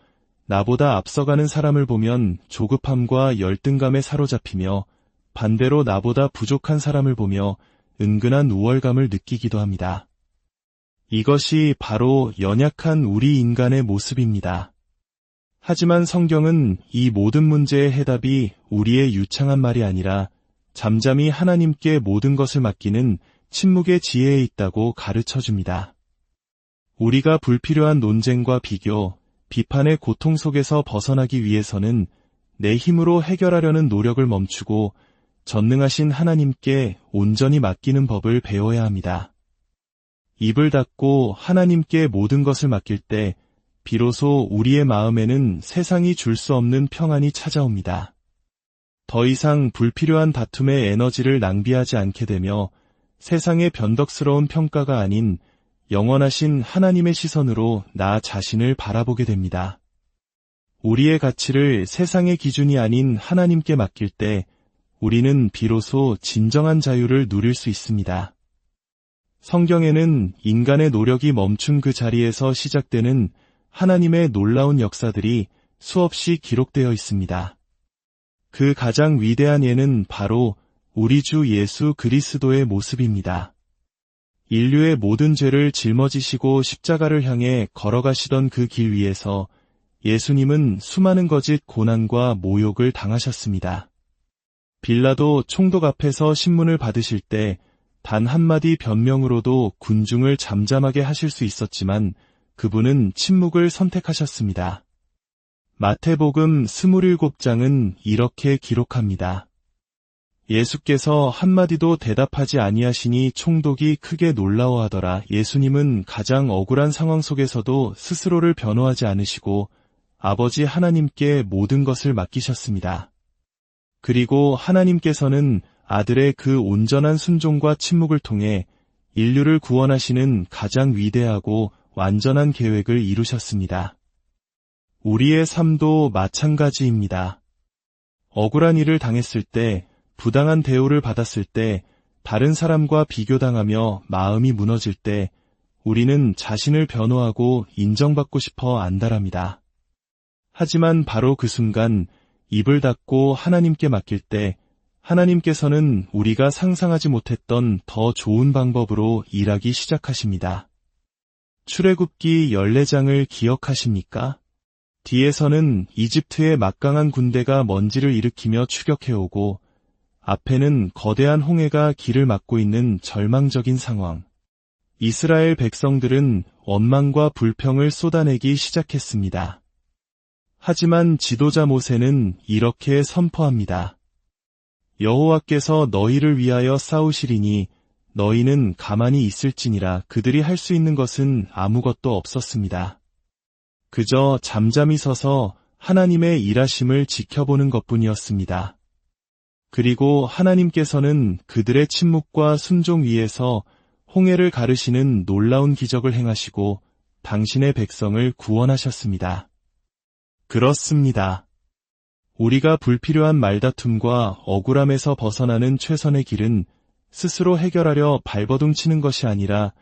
나보다 앞서가는 사람을 보면 조급함과 열등감에 사로잡히며 반대로 나보다 부족한 사람을 보며 은근한 우월감을 느끼기도 합니다. 이것이 바로 연약한 우리 인간의 모습입니다. 하지만 성경은 이 모든 문제의 해답이 우리의 유창한 말이 아니라 잠잠히 하나님께 모든 것을 맡기는 침묵의 지혜에 있다고 가르쳐줍니다. 우리가 불필요한 논쟁과 비교, 비판의 고통 속에서 벗어나기 위해서는 내 힘으로 해결하려는 노력을 멈추고 전능하신 하나님께 온전히 맡기는 법을 배워야 합니다. 입을 닫고 하나님께 모든 것을 맡길 때 비로소 우리의 마음에는 세상이 줄 수 없는 평안이 찾아옵니다. 더 이상 불필요한 다툼의 에너지를 낭비하지 않게 되며 세상의 변덕스러운 평가가 아닌 영원하신 하나님의 시선으로 나 자신을 바라보게 됩니다. 우리의 가치를 세상의 기준이 아닌 하나님께 맡길 때 우리는 비로소 진정한 자유를 누릴 수 있습니다. 성경에는 인간의 노력이 멈춘 그 자리에서 시작되는 하나님의 놀라운 역사들이 수없이 기록되어 있습니다. 그 가장 위대한 예는 바로 우리 주 예수 그리스도의 모습입니다. 인류의 모든 죄를 짊어지시고 십자가를 향해 걸어가시던 그 길 위에서 예수님은 수많은 거짓 고난과 모욕을 당하셨습니다. 빌라도 총독 앞에서 신문을 받으실 때 단 한마디 변명으로도 군중을 잠잠하게 하실 수 있었지만 그분은 침묵을 선택하셨습니다. 마태복음 27장은 이렇게 기록합니다. 예수께서 한마디도 대답하지 아니하시니 총독이 크게 놀라워하더라. 예수님은 가장 억울한 상황 속에서도 스스로를 변호하지 않으시고 아버지 하나님께 모든 것을 맡기셨습니다. 그리고 하나님께서는 아들의 그 온전한 순종과 침묵을 통해 인류를 구원하시는 가장 위대하고 완전한 계획을 이루셨습니다. 우리의 삶도 마찬가지입니다. 억울한 일을 당했을 때, 부당한 대우를 받았을 때, 다른 사람과 비교당하며 마음이 무너질 때, 우리는 자신을 변호하고 인정받고 싶어 안달합니다. 하지만 바로 그 순간 입을 닫고 하나님께 맡길 때 하나님께서는 우리가 상상하지 못했던 더 좋은 방법으로 일하기 시작하십니다. 출애굽기 14장을 기억하십니까? 뒤에서는 이집트의 막강한 군대가 먼지를 일으키며 추격해오고 앞에는 거대한 홍해가 길을 막고 있는 절망적인 상황. 이스라엘 백성들은 원망과 불평을 쏟아내기 시작했습니다. 하지만 지도자 모세는 이렇게 선포합니다. 여호와께서 너희를 위하여 싸우시리니 너희는 가만히 있을지니라. 그들이 할 수 있는 것은 아무것도 없었습니다. 그저 잠잠히 서서 하나님의 일하심을 지켜보는 것뿐이었습니다. 그리고 하나님께서는 그들의 침묵과 순종 위에서 홍해를 가르시는 놀라운 기적을 행하시고 당신의 백성을 구원하셨습니다. 그렇습니다. 우리가 불필요한 말다툼과 억울함에서 벗어나는 최선의 길은 스스로 해결하려 발버둥 치는 것이 아니라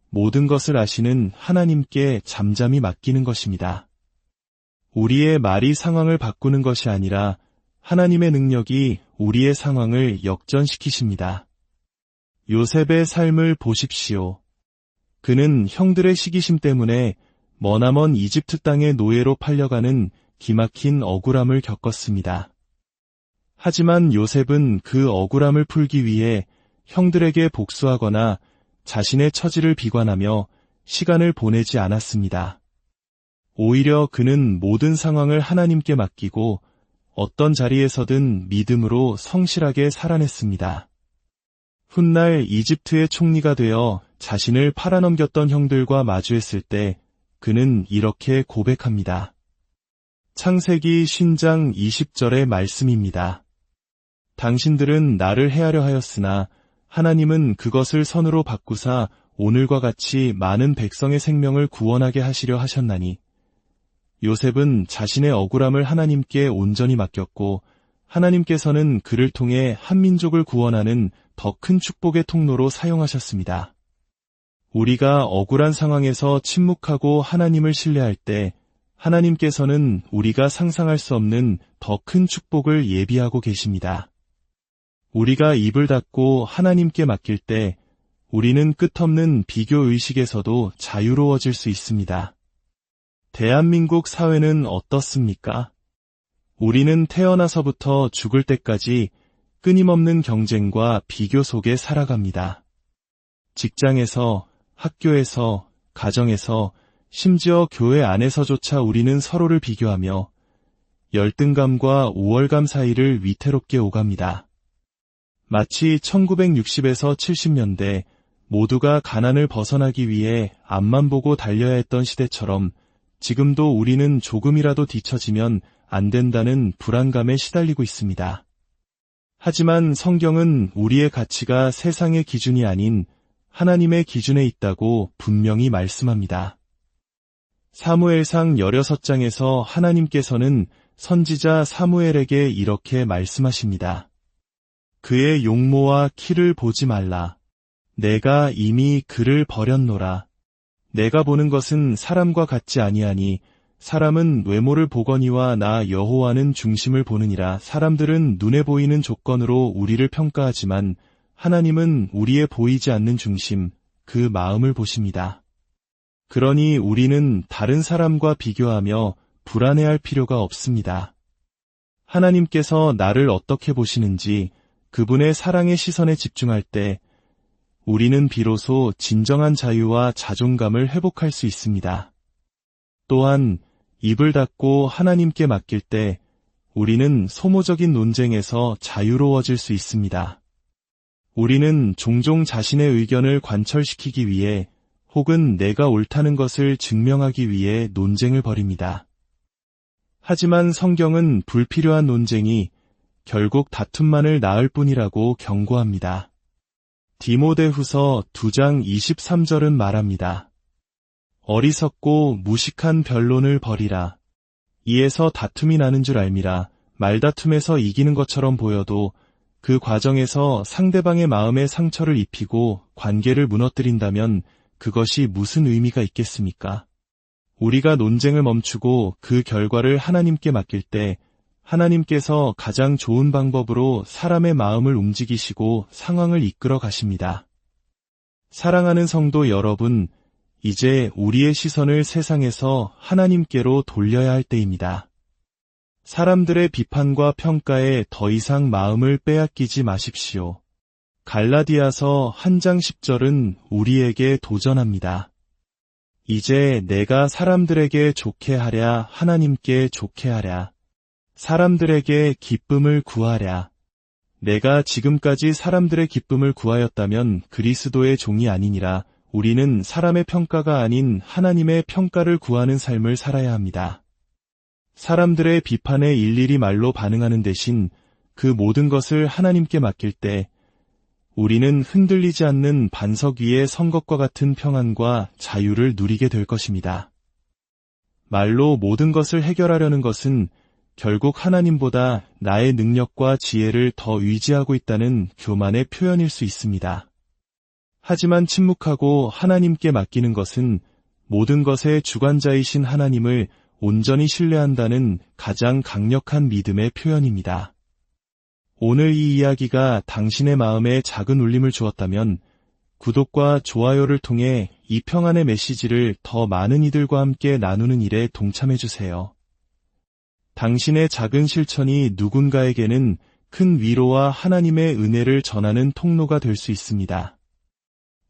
모든 것을 아시는 하나님께 잠잠히 맡기는 것입니다. 우리의 말이 상황을 바꾸는 것이 아니라 하나님의 능력이 우리의 상황을 역전시키십니다. 요셉의 삶을 보십시오. 그는 형들의 시기심 때문에 머나먼 이집트 땅의 노예로 팔려가는 기막힌 억울함을 겪었습니다. 하지만 요셉은 그 억울함을 풀기 위해 형들에게 복수하거나 자신의 처지를 비관하며 시간을 보내지 않았습니다. 오히려 그는 모든 상황을 하나님께 맡기고 어떤 자리에서든 믿음으로 성실하게 살아냈습니다. 훗날 이집트의 총리가 되어 자신을 팔아넘겼던 형들과 마주했을 때 그는 이렇게 고백합니다. 창세기 50장 20절의 말씀입니다. 당신들은 나를 해하려 하였으나 하나님은 그것을 선으로 바꾸사 오늘과 같이 많은 백성의 생명을 구원하게 하시려 하셨나니 요셉은 자신의 억울함을 하나님께 온전히 맡겼고 하나님께서는 그를 통해 한 민족을 구원하는 더 큰 축복의 통로로 사용하셨습니다. 우리가 억울한 상황에서 침묵하고 하나님을 신뢰할 때 하나님께서는 우리가 상상할 수 없는 더 큰 축복을 예비하고 계십니다. 우리가 입을 닫고 하나님께 맡길 때 우리는 끝없는 비교의식에서도 자유로워질 수 있습니다. 대한민국 사회는 어떻습니까? 우리는 태어나서부터 죽을 때까지 끊임없는 경쟁과 비교 속에 살아갑니다. 직장에서, 학교에서, 가정에서, 심지어 교회 안에서조차 우리는 서로를 비교하며 열등감과 우월감 사이를 위태롭게 오갑니다. 마치 1960에서 70년대 모두가 가난을 벗어나기 위해 앞만 보고 달려야 했던 시대처럼 지금도 우리는 조금이라도 뒤처지면 안 된다는 불안감에 시달리고 있습니다. 하지만 성경은 우리의 가치가 세상의 기준이 아닌 하나님의 기준에 있다고 분명히 말씀합니다. 사무엘상 16장에서 하나님께서는 선지자 사무엘에게 이렇게 말씀하십니다. 그의 용모와 키를 보지 말라. 내가 이미 그를 버렸노라. 내가 보는 것은 사람과 같지 아니하니 사람은 외모를 보거니와 나 여호와는 중심을 보느니라. 사람들은 눈에 보이는 조건으로 우리를 평가하지만 하나님은 우리의 보이지 않는 중심, 그 마음을 보십니다. 그러니 우리는 다른 사람과 비교하며 불안해할 필요가 없습니다. 하나님께서 나를 어떻게 보시는지 그분의 사랑의 시선에 집중할 때 우리는 비로소 진정한 자유와 자존감을 회복할 수 있습니다. 또한 입을 닫고 하나님께 맡길 때 우리는 소모적인 논쟁에서 자유로워질 수 있습니다. 우리는 종종 자신의 의견을 관철시키기 위해 혹은 내가 옳다는 것을 증명하기 위해 논쟁을 벌입니다. 하지만 성경은 불필요한 논쟁이 결국 다툼만을 낳을 뿐이라고 경고합니다. 디모데후서 2장 23절은 말합니다. 어리석고 무식한 변론을 벌이라. 이에서 다툼이 나는 줄 알미라. 말다툼에서 이기는 것처럼 보여도 그 과정에서 상대방의 마음에 상처를 입히고 관계를 무너뜨린다면 그것이 무슨 의미가 있겠습니까? 우리가 논쟁을 멈추고 그 결과를 하나님께 맡길 때 하나님께서 가장 좋은 방법으로 사람의 마음을 움직이시고 상황을 이끌어 가십니다. 사랑하는 성도 여러분, 이제 우리의 시선을 세상에서 하나님께로 돌려야 할 때입니다. 사람들의 비판과 평가에 더 이상 마음을 빼앗기지 마십시오. 갈라디아서 1장 10절은 우리에게 도전합니다. 이제 내가 사람들에게 좋게 하랴 하나님께 좋게 하랴. 사람들에게 기쁨을 구하랴. 내가 지금까지 사람들의 기쁨을 구하였다면 그리스도의 종이 아니니라. 우리는 사람의 평가가 아닌 하나님의 평가를 구하는 삶을 살아야 합니다. 사람들의 비판에 일일이 말로 반응하는 대신 그 모든 것을 하나님께 맡길 때 우리는 흔들리지 않는 반석 위에 선 것과 같은 평안과 자유를 누리게 될 것입니다. 말로 모든 것을 해결하려는 것은 결국 하나님보다 나의 능력과 지혜를 더 의지하고 있다는 교만의 표현일 수 있습니다. 하지만 침묵하고 하나님께 맡기는 것은 모든 것의 주관자이신 하나님을 온전히 신뢰한다는 가장 강력한 믿음의 표현입니다. 오늘 이 이야기가 당신의 마음에 작은 울림을 주었다면 구독과 좋아요를 통해 이 평안의 메시지를 더 많은 이들과 함께 나누는 일에 동참해주세요. 당신의 작은 실천이 누군가에게는 큰 위로와 하나님의 은혜를 전하는 통로가 될 수 있습니다.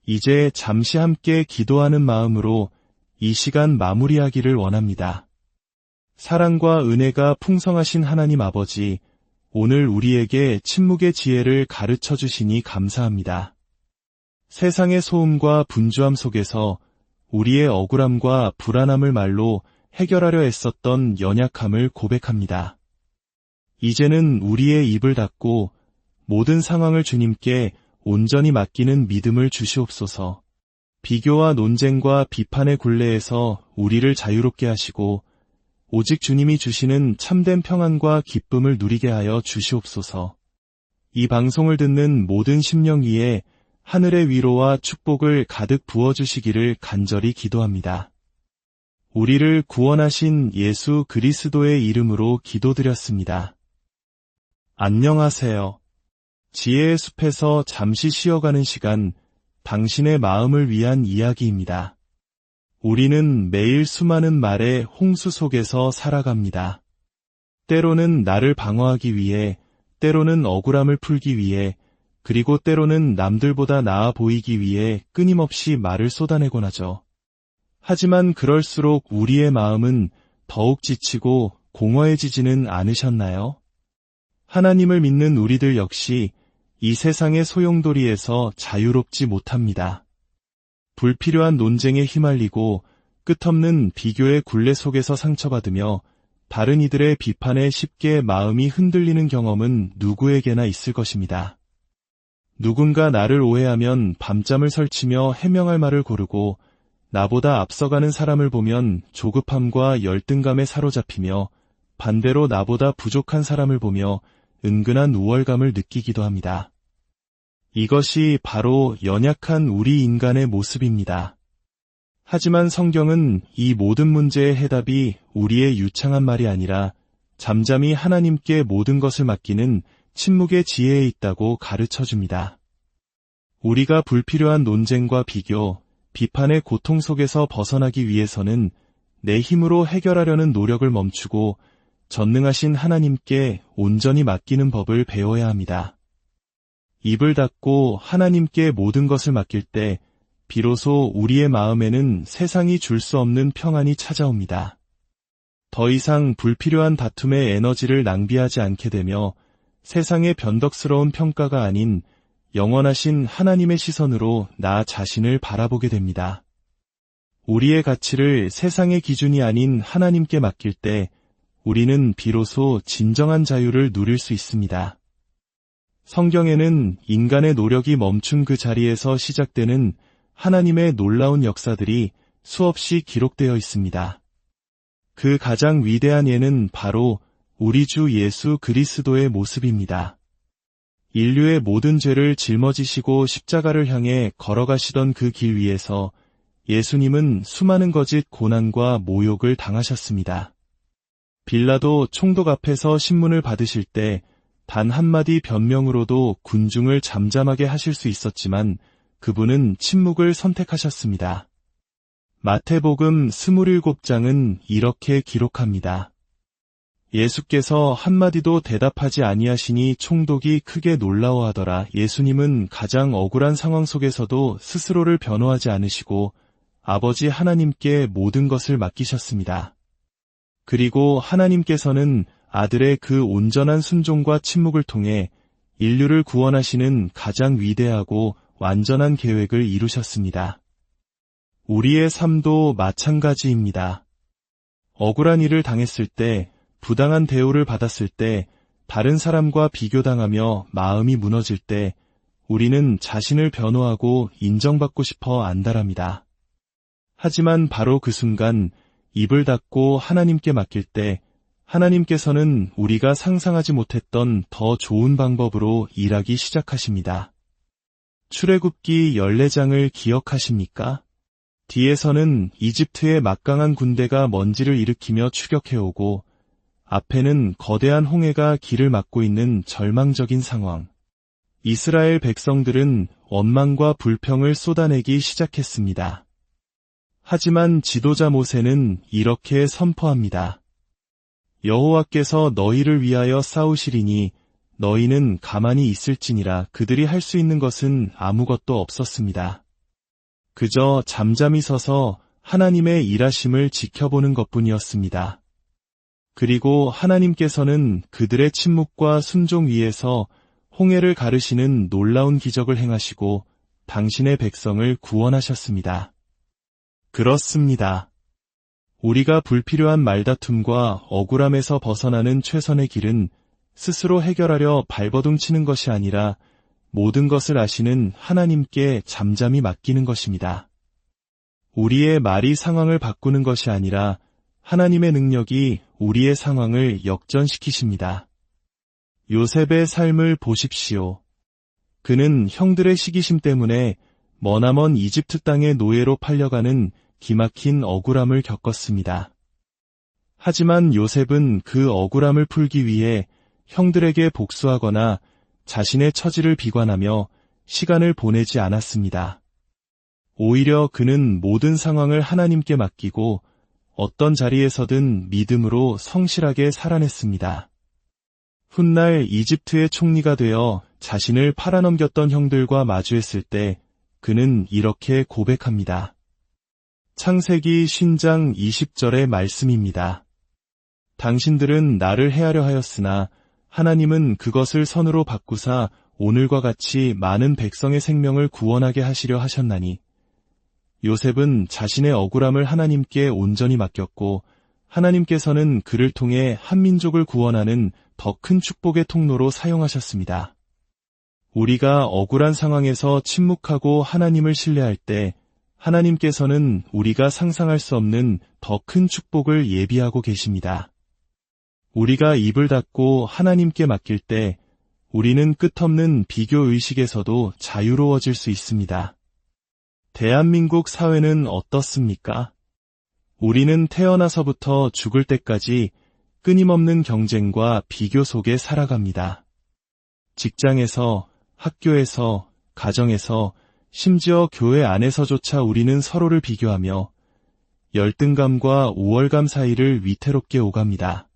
이제 잠시 함께 기도하는 마음으로 이 시간 마무리하기를 원합니다. 사랑과 은혜가 풍성하신 하나님 아버지, 오늘 우리에게 침묵의 지혜를 가르쳐 주시니 감사합니다. 세상의 소음과 분주함 속에서 우리의 억울함과 불안함을 말로 해결하려 애썼던 연약함을 고백합니다. 이제는 우리의 입을 닫고 모든 상황을 주님께 온전히 맡기는 믿음을 주시옵소서. 비교와 논쟁과 비판의 굴레에서 우리를 자유롭게 하시고 오직 주님이 주시는 참된 평안과 기쁨을 누리게 하여 주시옵소서. 이 방송을 듣는 모든 심령 위에 하늘의 위로와 축복을 가득 부어주시기를 간절히 기도합니다. 우리를 구원하신 예수 그리스도의 이름으로 기도드렸습니다. 안녕하세요. 지혜의 숲에서 잠시 쉬어가는 시간, 당신의 마음을 위한 이야기입니다. 우리는 매일 수많은 말의 홍수 속에서 살아갑니다. 때로는 나를 방어하기 위해, 때로는 억울함을 풀기 위해, 그리고 때로는 남들보다 나아 보이기 위해 끊임없이 말을 쏟아내곤 하죠. 하지만 그럴수록 우리의 마음은 더욱 지치고 공허해지지는 않으셨나요? 하나님을 믿는 우리들 역시 이 세상의 소용돌이에서 자유롭지 못합니다. 불필요한 논쟁에 휘말리고 끝없는 비교의 굴레 속에서 상처받으며 다른 이들의 비판에 쉽게 마음이 흔들리는 경험은 누구에게나 있을 것입니다. 누군가 나를 오해하면 밤잠을 설치며 해명할 말을 고르고 나보다 앞서가는 사람을 보면 조급함과 열등감에 사로잡히며 반대로 나보다 부족한 사람을 보며 은근한 우월감을 느끼기도 합니다. 이것이 바로 연약한 우리 인간의 모습입니다. 하지만 성경은 이 모든 문제의 해답이 우리의 유창한 말이 아니라 잠잠히 하나님께 모든 것을 맡기는 침묵의 지혜에 있다고 가르쳐줍니다. 우리가 불필요한 논쟁과 비교, 비판의 고통 속에서 벗어나기 위해서는 내 힘으로 해결하려는 노력을 멈추고 전능하신 하나님께 온전히 맡기는 법을 배워야 합니다. 입을 닫고 하나님께 모든 것을 맡길 때 비로소 우리의 마음에는 세상이 줄 수 없는 평안이 찾아옵니다. 더 이상 불필요한 다툼의 에너지를 낭비하지 않게 되며 세상의 변덕스러운 평가가 아닌 영원하신 하나님의 시선으로 나 자신을 바라보게 됩니다. 우리의 가치를 세상의 기준이 아닌 하나님께 맡길 때 우리는 비로소 진정한 자유를 누릴 수 있습니다. 성경에는 인간의 노력이 멈춘 그 자리에서 시작되는 하나님의 놀라운 역사들이 수없이 기록되어 있습니다. 그 가장 위대한 예는 바로 우리 주 예수 그리스도의 모습입니다. 인류의 모든 죄를 짊어지시고 십자가를 향해 걸어가시던 그 길 위에서 예수님은 수많은 거짓 고난과 모욕을 당하셨습니다. 빌라도 총독 앞에서 신문을 받으실 때 단 한마디 변명으로도 군중을 잠잠하게 하실 수 있었지만 그분은 침묵을 선택하셨습니다. 마태복음 27장은 이렇게 기록합니다. 예수께서 한마디도 대답하지 아니하시니 총독이 크게 놀라워하더라. 예수님은 가장 억울한 상황 속에서도 스스로를 변호하지 않으시고 아버지 하나님께 모든 것을 맡기셨습니다. 그리고 하나님께서는 아들의 그 온전한 순종과 침묵을 통해 인류를 구원하시는 가장 위대하고 완전한 계획을 이루셨습니다. 우리의 삶도 마찬가지입니다. 억울한 일을 당했을 때, 부당한 대우를 받았을 때, 다른 사람과 비교당하며 마음이 무너질 때, 우리는 자신을 변호하고 인정받고 싶어 안달합니다. 하지만 바로 그 순간 입을 닫고 하나님께 맡길 때 하나님께서는 우리가 상상하지 못했던 더 좋은 방법으로 일하기 시작하십니다. 출애굽기 14장을 기억하십니까? 뒤에서는 이집트의 막강한 군대가 먼지를 일으키며 추격해오고 앞에는 거대한 홍해가 길을 막고 있는 절망적인 상황. 이스라엘 백성들은 원망과 불평을 쏟아내기 시작했습니다. 하지만 지도자 모세는 이렇게 선포합니다. 여호와께서 너희를 위하여 싸우시리니 너희는 가만히 있을지니라. 그들이 할 수 있는 것은 아무것도 없었습니다. 그저 잠잠히 서서 하나님의 일하심을 지켜보는 것뿐이었습니다. 그리고 하나님께서는 그들의 침묵과 순종 위에서 홍해를 가르시는 놀라운 기적을 행하시고 당신의 백성을 구원하셨습니다. 그렇습니다. 우리가 불필요한 말다툼과 억울함에서 벗어나는 최선의 길은 스스로 해결하려 발버둥 치는 것이 아니라 모든 것을 아시는 하나님께 잠잠히 맡기는 것입니다. 우리의 말이 상황을 바꾸는 것이 아니라 하나님의 능력이 우리의 상황을 역전시키십니다. 요셉의 삶을 보십시오. 그는 형들의 시기심 때문에 머나먼 이집트 땅의 노예로 팔려가는 기막힌 억울함을 겪었습니다. 하지만 요셉은 그 억울함을 풀기 위해 형들에게 복수하거나 자신의 처지를 비관하며 시간을 보내지 않았습니다. 오히려 그는 모든 상황을 하나님께 맡기고 어떤 자리에서든 믿음으로 성실하게 살아냈습니다. 훗날 이집트의 총리가 되어 자신을 팔아넘겼던 형들과 마주했을 때 그는 이렇게 고백합니다. 창세기 50장 20절의 말씀입니다. 당신들은 나를 해하려 하였으나 하나님은 그것을 선으로 바꾸사 오늘과 같이 많은 백성의 생명을 구원하게 하시려 하셨나니 요셉은 자신의 억울함을 하나님께 온전히 맡겼고 하나님께서는 그를 통해 한 민족을 구원하는 더 큰 축복의 통로로 사용하셨습니다. 우리가 억울한 상황에서 침묵하고 하나님을 신뢰할 때 하나님께서는 우리가 상상할 수 없는 더 큰 축복을 예비하고 계십니다. 우리가 입을 닫고 하나님께 맡길 때 우리는 끝없는 비교 의식에서도 자유로워질 수 있습니다. 대한민국 사회는 어떻습니까? 우리는 태어나서부터 죽을 때까지 끊임없는 경쟁과 비교 속에 살아갑니다. 직장에서, 학교에서, 가정에서, 심지어 교회 안에서조차 우리는 서로를 비교하며 열등감과 우월감 사이를 위태롭게 오갑니다.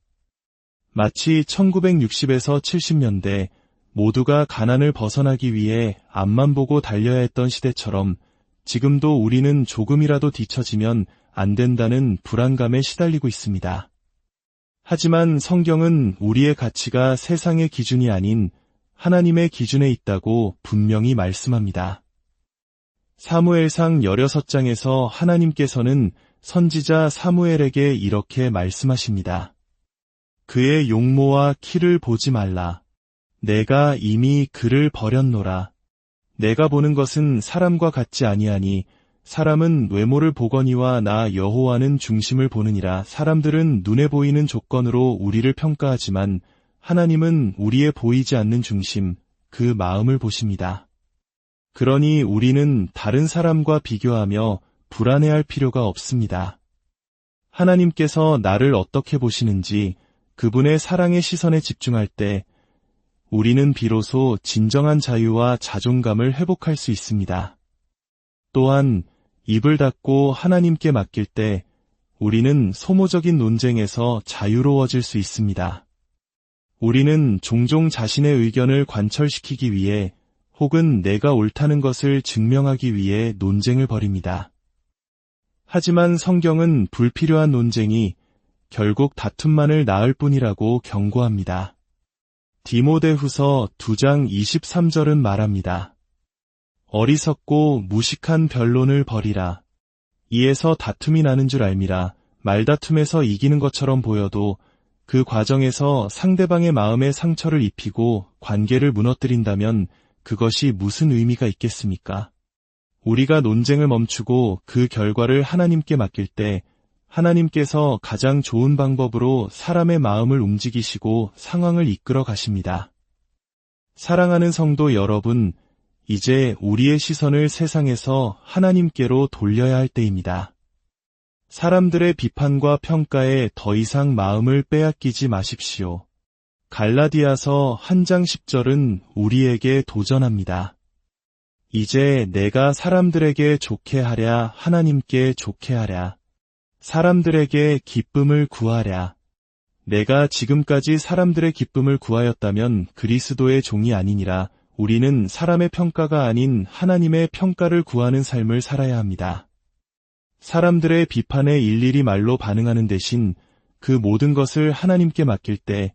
마치 1960에서 70년대 모두가 가난을 벗어나기 위해 앞만 보고 달려야 했던 시대처럼 지금도 우리는 조금이라도 뒤처지면 안 된다는 불안감에 시달리고 있습니다. 하지만 성경은 우리의 가치가 세상의 기준이 아닌 하나님의 기준에 있다고 분명히 말씀합니다. 사무엘상 16장에서 하나님께서는 선지자 사무엘에게 이렇게 말씀하십니다. 그의 용모와 키를 보지 말라. 내가 이미 그를 버렸노라. 내가 보는 것은 사람과 같지 아니하니 사람은 외모를 보거니와 나 여호와는 중심을 보느니라. 사람들은 눈에 보이는 조건으로 우리를 평가하지만 하나님은 우리의 보이지 않는 중심, 그 마음을 보십니다. 그러니 우리는 다른 사람과 비교하며 불안해할 필요가 없습니다. 하나님께서 나를 어떻게 보시는지 그분의 사랑의 시선에 집중할 때 우리는 비로소 진정한 자유와 자존감을 회복할 수 있습니다. 또한 입을 닫고 하나님께 맡길 때 우리는 소모적인 논쟁에서 자유로워질 수 있습니다. 우리는 종종 자신의 의견을 관철시키기 위해 혹은 내가 옳다는 것을 증명하기 위해 논쟁을 벌입니다. 하지만 성경은 불필요한 논쟁이 결국 다툼만을 낳을 뿐이라고 경고합니다. 디모데후서 2장 23절은 말합니다. 어리석고 무식한 변론을 벌이라. 이에서 다툼이 나는 줄 알미라. 말다툼에서 이기는 것처럼 보여도 그 과정에서 상대방의 마음에 상처를 입히고 관계를 무너뜨린다면 그것이 무슨 의미가 있겠습니까? 우리가 논쟁을 멈추고 그 결과를 하나님께 맡길 때 하나님께서 가장 좋은 방법으로 사람의 마음을 움직이시고 상황을 이끌어 가십니다. 사랑하는 성도 여러분, 이제 우리의 시선을 세상에서 하나님께로 돌려야 할 때입니다. 사람들의 비판과 평가에 더 이상 마음을 빼앗기지 마십시오. 갈라디아서 1장 10절은 우리에게 도전합니다. 이제 내가 사람들에게 좋게 하랴 하나님께 좋게 하랴. 사람들에게 기쁨을 구하랴. 내가 지금까지 사람들의 기쁨을 구하였다면 그리스도의 종이 아니니라. 우리는 사람의 평가가 아닌 하나님의 평가를 구하는 삶을 살아야 합니다. 사람들의 비판에 일일이 말로 반응하는 대신 그 모든 것을 하나님께 맡길 때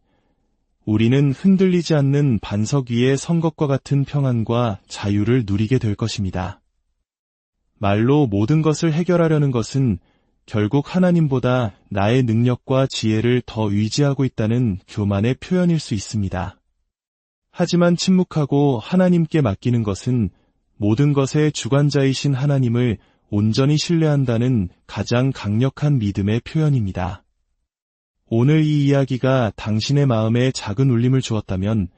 우리는 흔들리지 않는 반석 위의 선 것과 같은 평안과 자유를 누리게 될 것입니다. 말로 모든 것을 해결하려는 것은 결국 하나님보다 나의 능력과 지혜를 더 의지하고 있다는 교만의 표현일 수 있습니다. 하지만 침묵하고 하나님께 맡기는 것은 모든 것의 주관자이신 하나님을 온전히 신뢰한다는 가장 강력한 믿음의 표현입니다. 오늘 이 이야기가 당신의 마음에 작은 울림을 주었다면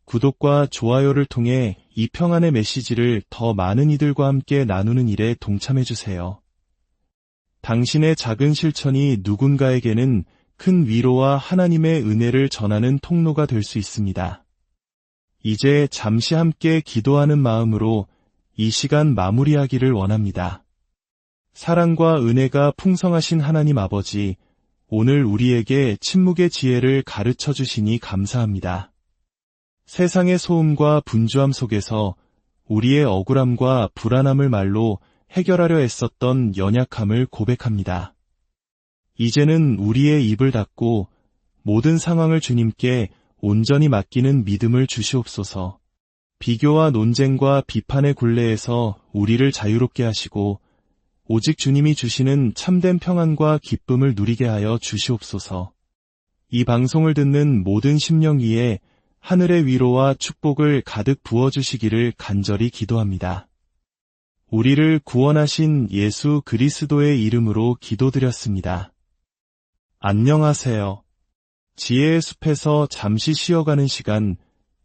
구독과 좋아요를 통해 이 평안의 메시지를 더 많은 이들과 함께 나누는 일에 동참해주세요. 당신의 작은 실천이 누군가에게는 큰 위로와 하나님의 은혜를 전하는 통로가 될 수 있습니다. 이제 잠시 함께 기도하는 마음으로 이 시간 마무리하기를 원합니다. 사랑과 은혜가 풍성하신 하나님 아버지, 오늘 우리에게 침묵의 지혜를 가르쳐 주시니 감사합니다. 세상의 소음과 분주함 속에서 우리의 억울함과 불안함을 말로 해결하려 애썼던 연약함을 고백합니다. 이제는 우리의 입을 닫고 모든 상황을 주님께 온전히 맡기는 믿음을 주시옵소서. 비교와 논쟁과 비판의 굴레에서 우리를 자유롭게 하시고 오직 주님이 주시는 참된 평안과 기쁨을 누리게 하여 주시옵소서. 이 방송을 듣는 모든 심령 위에 하늘의 위로와 축복을 가득 부어주시기를 간절히 기도합니다. 우리를 구원하신 예수 그리스도의 이름으로 기도드렸습니다. 안녕하세요. 지혜의 숲에서 잠시 쉬어가는 시간,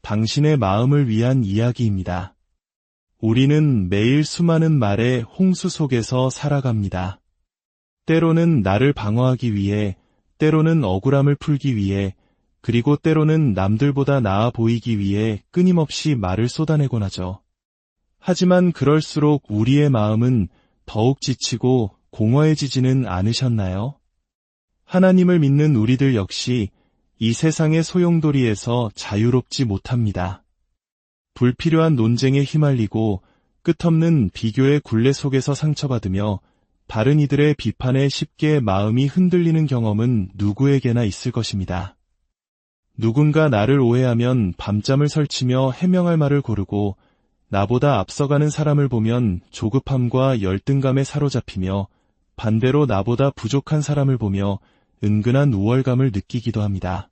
당신의 마음을 위한 이야기입니다. 우리는 매일 수많은 말의 홍수 속에서 살아갑니다. 때로는 나를 방어하기 위해, 때로는 억울함을 풀기 위해, 그리고 때로는 남들보다 나아 보이기 위해 끊임없이 말을 쏟아내곤 하죠. 하지만 그럴수록 우리의 마음은 더욱 지치고 공허해지지는 않으셨나요? 하나님을 믿는 우리들 역시 이 세상의 소용돌이에서 자유롭지 못합니다. 불필요한 논쟁에 휘말리고 끝없는 비교의 굴레 속에서 상처받으며 다른 이들의 비판에 쉽게 마음이 흔들리는 경험은 누구에게나 있을 것입니다. 누군가 나를 오해하면 밤잠을 설치며 해명할 말을 고르고 나보다 앞서가는 사람을 보면 조급함과 열등감에 사로잡히며 반대로 나보다 부족한 사람을 보며 은근한 우월감을 느끼기도 합니다.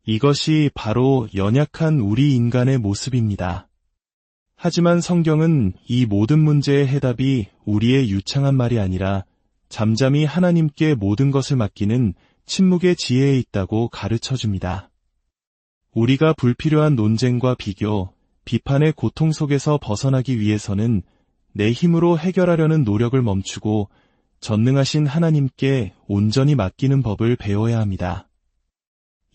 이것이 바로 연약한 우리 인간의 모습입니다. 하지만 성경은 이 모든 문제의 해답이 우리의 유창한 말이 아니라 잠잠히 하나님께 모든 것을 맡기는 침묵의 지혜에 있다고 가르쳐줍니다. 우리가 불필요한 논쟁과 비교, 비판의 고통 속에서 벗어나기 위해서는 내 힘으로 해결하려는 노력을 멈추고 전능하신 하나님께 온전히 맡기는 법을 배워야 합니다.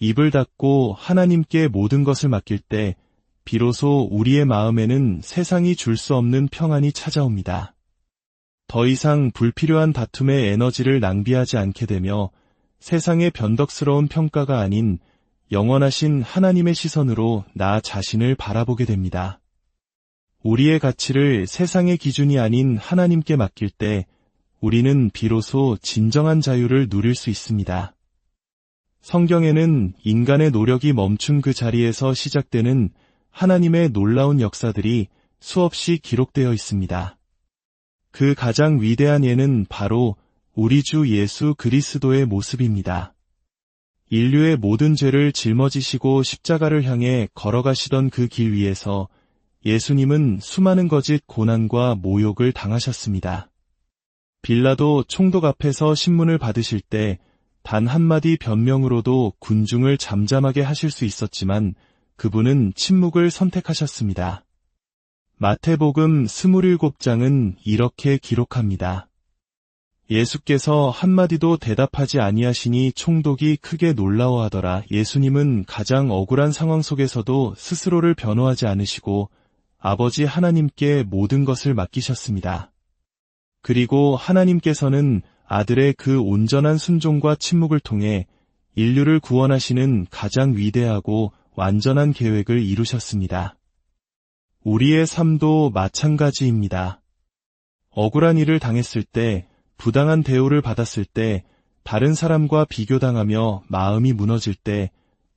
입을 닫고 하나님께 모든 것을 맡길 때 비로소 우리의 마음에는 세상이 줄 수 없는 평안이 찾아옵니다. 더 이상 불필요한 다툼의 에너지를 낭비하지 않게 되며 세상의 변덕스러운 평가가 아닌 영원하신 하나님의 시선으로 나 자신을 바라보게 됩니다. 우리의 가치를 세상의 기준이 아닌 하나님께 맡길 때 우리는 비로소 진정한 자유를 누릴 수 있습니다. 성경에는 인간의 노력이 멈춘 그 자리에서 시작되는 하나님의 놀라운 역사들이 수없이 기록되어 있습니다. 그 가장 위대한 예는 바로 우리 주 예수 그리스도의 모습입니다. 인류의 모든 죄를 짊어지시고 십자가를 향해 걸어가시던 그 길 위에서 예수님은 수많은 거짓 고난과 모욕을 당하셨습니다. 빌라도 총독 앞에서 신문을 받으실 때 단 한마디 변명으로도 군중을 잠잠하게 하실 수 있었지만 그분은 침묵을 선택하셨습니다. 마태복음 27장은 이렇게 기록합니다. 예수께서 한마디도 대답하지 아니하시니 총독이 크게 놀라워하더라. 예수님은 가장 억울한 상황 속에서도 스스로를 변호하지 않으시고 아버지 하나님께 모든 것을 맡기셨습니다. 그리고 하나님께서는 아들의 그 온전한 순종과 침묵을 통해 인류를 구원하시는 가장 위대하고 완전한 계획을 이루셨습니다. 우리의 삶도 마찬가지입니다. 억울한 일을 당했을 때, 부당한 대우를 받았을 때, 다른 사람과 비교당하며 마음이 무너질 때,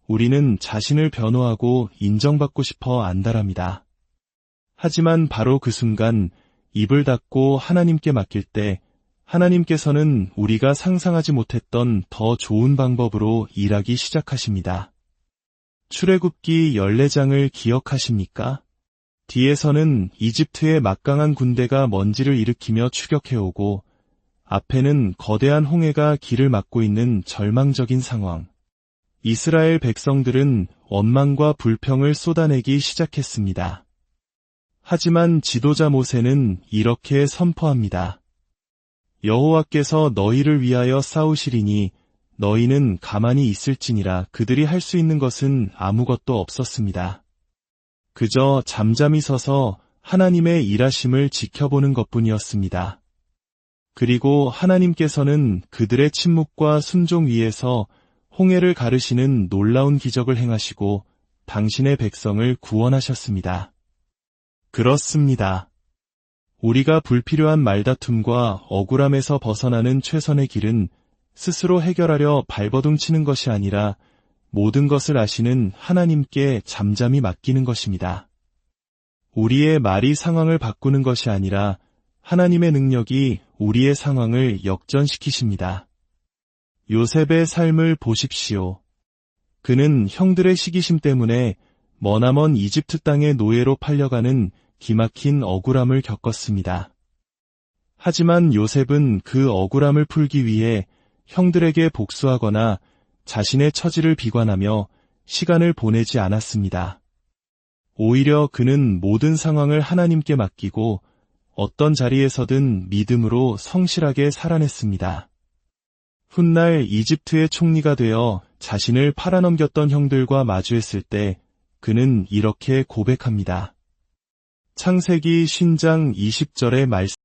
우리는 자신을 변호하고 인정받고 싶어 안달합니다. 하지만 바로 그 순간 입을 닫고 하나님께 맡길 때 하나님께서는 우리가 상상하지 못했던 더 좋은 방법으로 일하기 시작하십니다. 출애굽기 14장을 기억하십니까? 뒤에서는 이집트의 막강한 군대가 먼지를 일으키며 추격해오고 앞에는 거대한 홍해가 길을 막고 있는 절망적인 상황. 이스라엘 백성들은 원망과 불평을 쏟아내기 시작했습니다. 하지만 지도자 모세는 이렇게 선포합니다. 여호와께서 너희를 위하여 싸우시리니 너희는 가만히 있을지니라. 그들이 할 수 있는 것은 아무것도 없었습니다. 그저 잠잠히 서서 하나님의 일하심을 지켜보는 것뿐이었습니다. 그리고 하나님께서는 그들의 침묵과 순종 위에서 홍해를 가르시는 놀라운 기적을 행하시고 당신의 백성을 구원하셨습니다. 그렇습니다. 우리가 불필요한 말다툼과 억울함에서 벗어나는 최선의 길은 스스로 해결하려 발버둥 치는 것이 아니라 모든 것을 아시는 하나님께 잠잠히 맡기는 것입니다. 우리의 말이 상황을 바꾸는 것이 아니라 하나님의 능력이 우리의 상황을 역전시키십니다. 요셉의 삶을 보십시오. 그는 형들의 시기심 때문에 머나먼 이집트 땅의 노예로 팔려가는 기막힌 억울함을 겪었습니다. 하지만 요셉은 그 억울함을 풀기 위해 형들에게 복수하거나 자신의 처지를 비관하며 시간을 보내지 않았습니다. 오히려 그는 모든 상황을 하나님께 맡기고 어떤 자리에서든 믿음으로 성실하게 살아냈습니다. 훗날 이집트의 총리가 되어 자신을 팔아넘겼던 형들과 마주했을 때 그는 이렇게 고백합니다. 창세기 10장 20절의 말씀